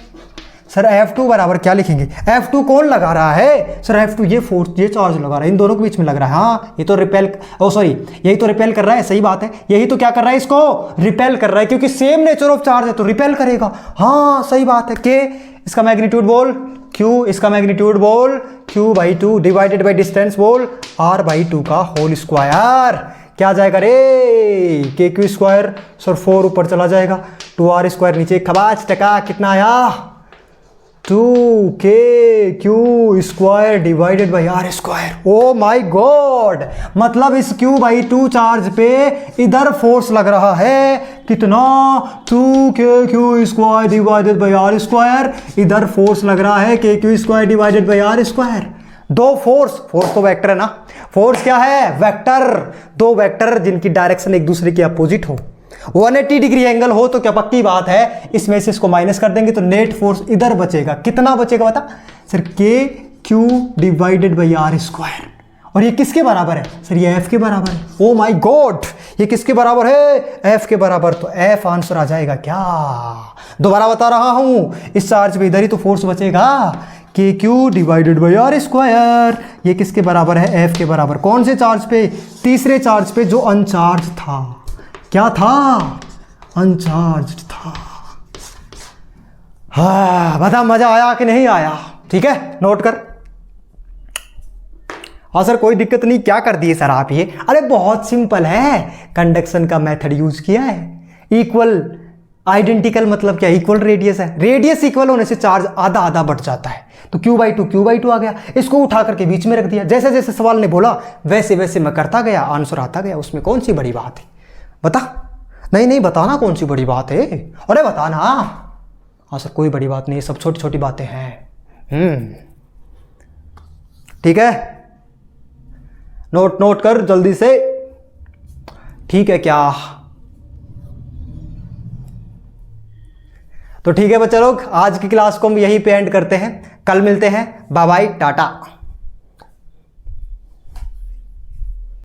सर, F2 बराबर क्या लिखेंगे, F2 कौन लगा रहा है सर, F2 ये फोर्स, ये चार्ज लगा रहा है, इन दोनों के बीच में लग रहा है। हाँ, ये तो रिपेल, यही तो रिपेल कर रहा है, सही बात है, यही तो क्या कर रहा है, इसको रिपेल कर रहा है, क्योंकि सेम नेचर ऑफ चार्ज है तो रिपेल करेगा। हाँ सही बात है, के इसका मैग्नीट्यूड बोल Q, इसका मैग्नीट्यूड बोल Q by 2 divided by distance बोल R बाई 2 का होल स्क्वायर। क्या जाएगा रे, के क्यू स्क्वायर सर 4 ऊपर चला जाएगा, 2r स्क्वायर नीचे खबाज टका कितना आया 2k Q square divided by R square. Oh my god, मतलब इस Q/2 चार्ज पे इधर फोर्स लग रहा है कितना 2k Q square divided by R square, इधर फोर्स लग रहा है k Q square divided by R square. दो फोर्स तो वेक्टर है ना, फोर्स क्या है वेक्टर, दो वेक्टर जिनकी डायरेक्शन एक दूसरे की अपोजिट हो, 180 डिग्री एंगल हो, तो क्या पक्की बात है इसमें से इसको माइनस कर देंगे तो नेट फोर्स इधर बचेगा, कितना बचेगा बता sir, k Q divided by R square. और ये किसके बराबर है सर, ये एफ के बराबर है। ओ माय गॉड, ये किसके बराबर है, एफ के बराबर, तो एफ आंसर आ जाएगा क्या, दोबारा बता रहा हूं, इस चार्ज पे इधर ही तो फोर्स बचेगा, k Q divided by R square. ये किसके बराबर है, एफ के बराबर, कौन से चार्ज पे, तीसरे चार्ज पे जो अनचार्ज था, क्या था अनचार्ज था। हाँ बता मजा आया कि नहीं आया, ठीक है नोट कर। हाँ सर कोई दिक्कत नहीं, क्या कर दिए सर आप ये, अरे बहुत सिंपल है, कंडक्शन का मेथड यूज किया है, इक्वल आइडेंटिकल मतलब क्या, इक्वल रेडियस है, रेडियस इक्वल होने से चार्ज आधा आधा बढ़ जाता है, तो Q/2 आ गया, इसको उठा करके बीच में रख दिया, जैसे जैसे सवाल ने बोला वैसे वैसे मैं करता गया, आंसर आता गया, उसमें कौन सी बड़ी बात है बता, नहीं बताना कौन सी बड़ी बात है, अरे बताना। हाँ सर कोई बड़ी बात नहीं, सब छोटी छोटी बातें हैं। ठीक है नोट कर जल्दी से, ठीक है क्या, तो ठीक है बच्चा लोग, आज की क्लास को हम यहीं पे एंड करते हैं, कल मिलते हैं, बाय बाय टाटा।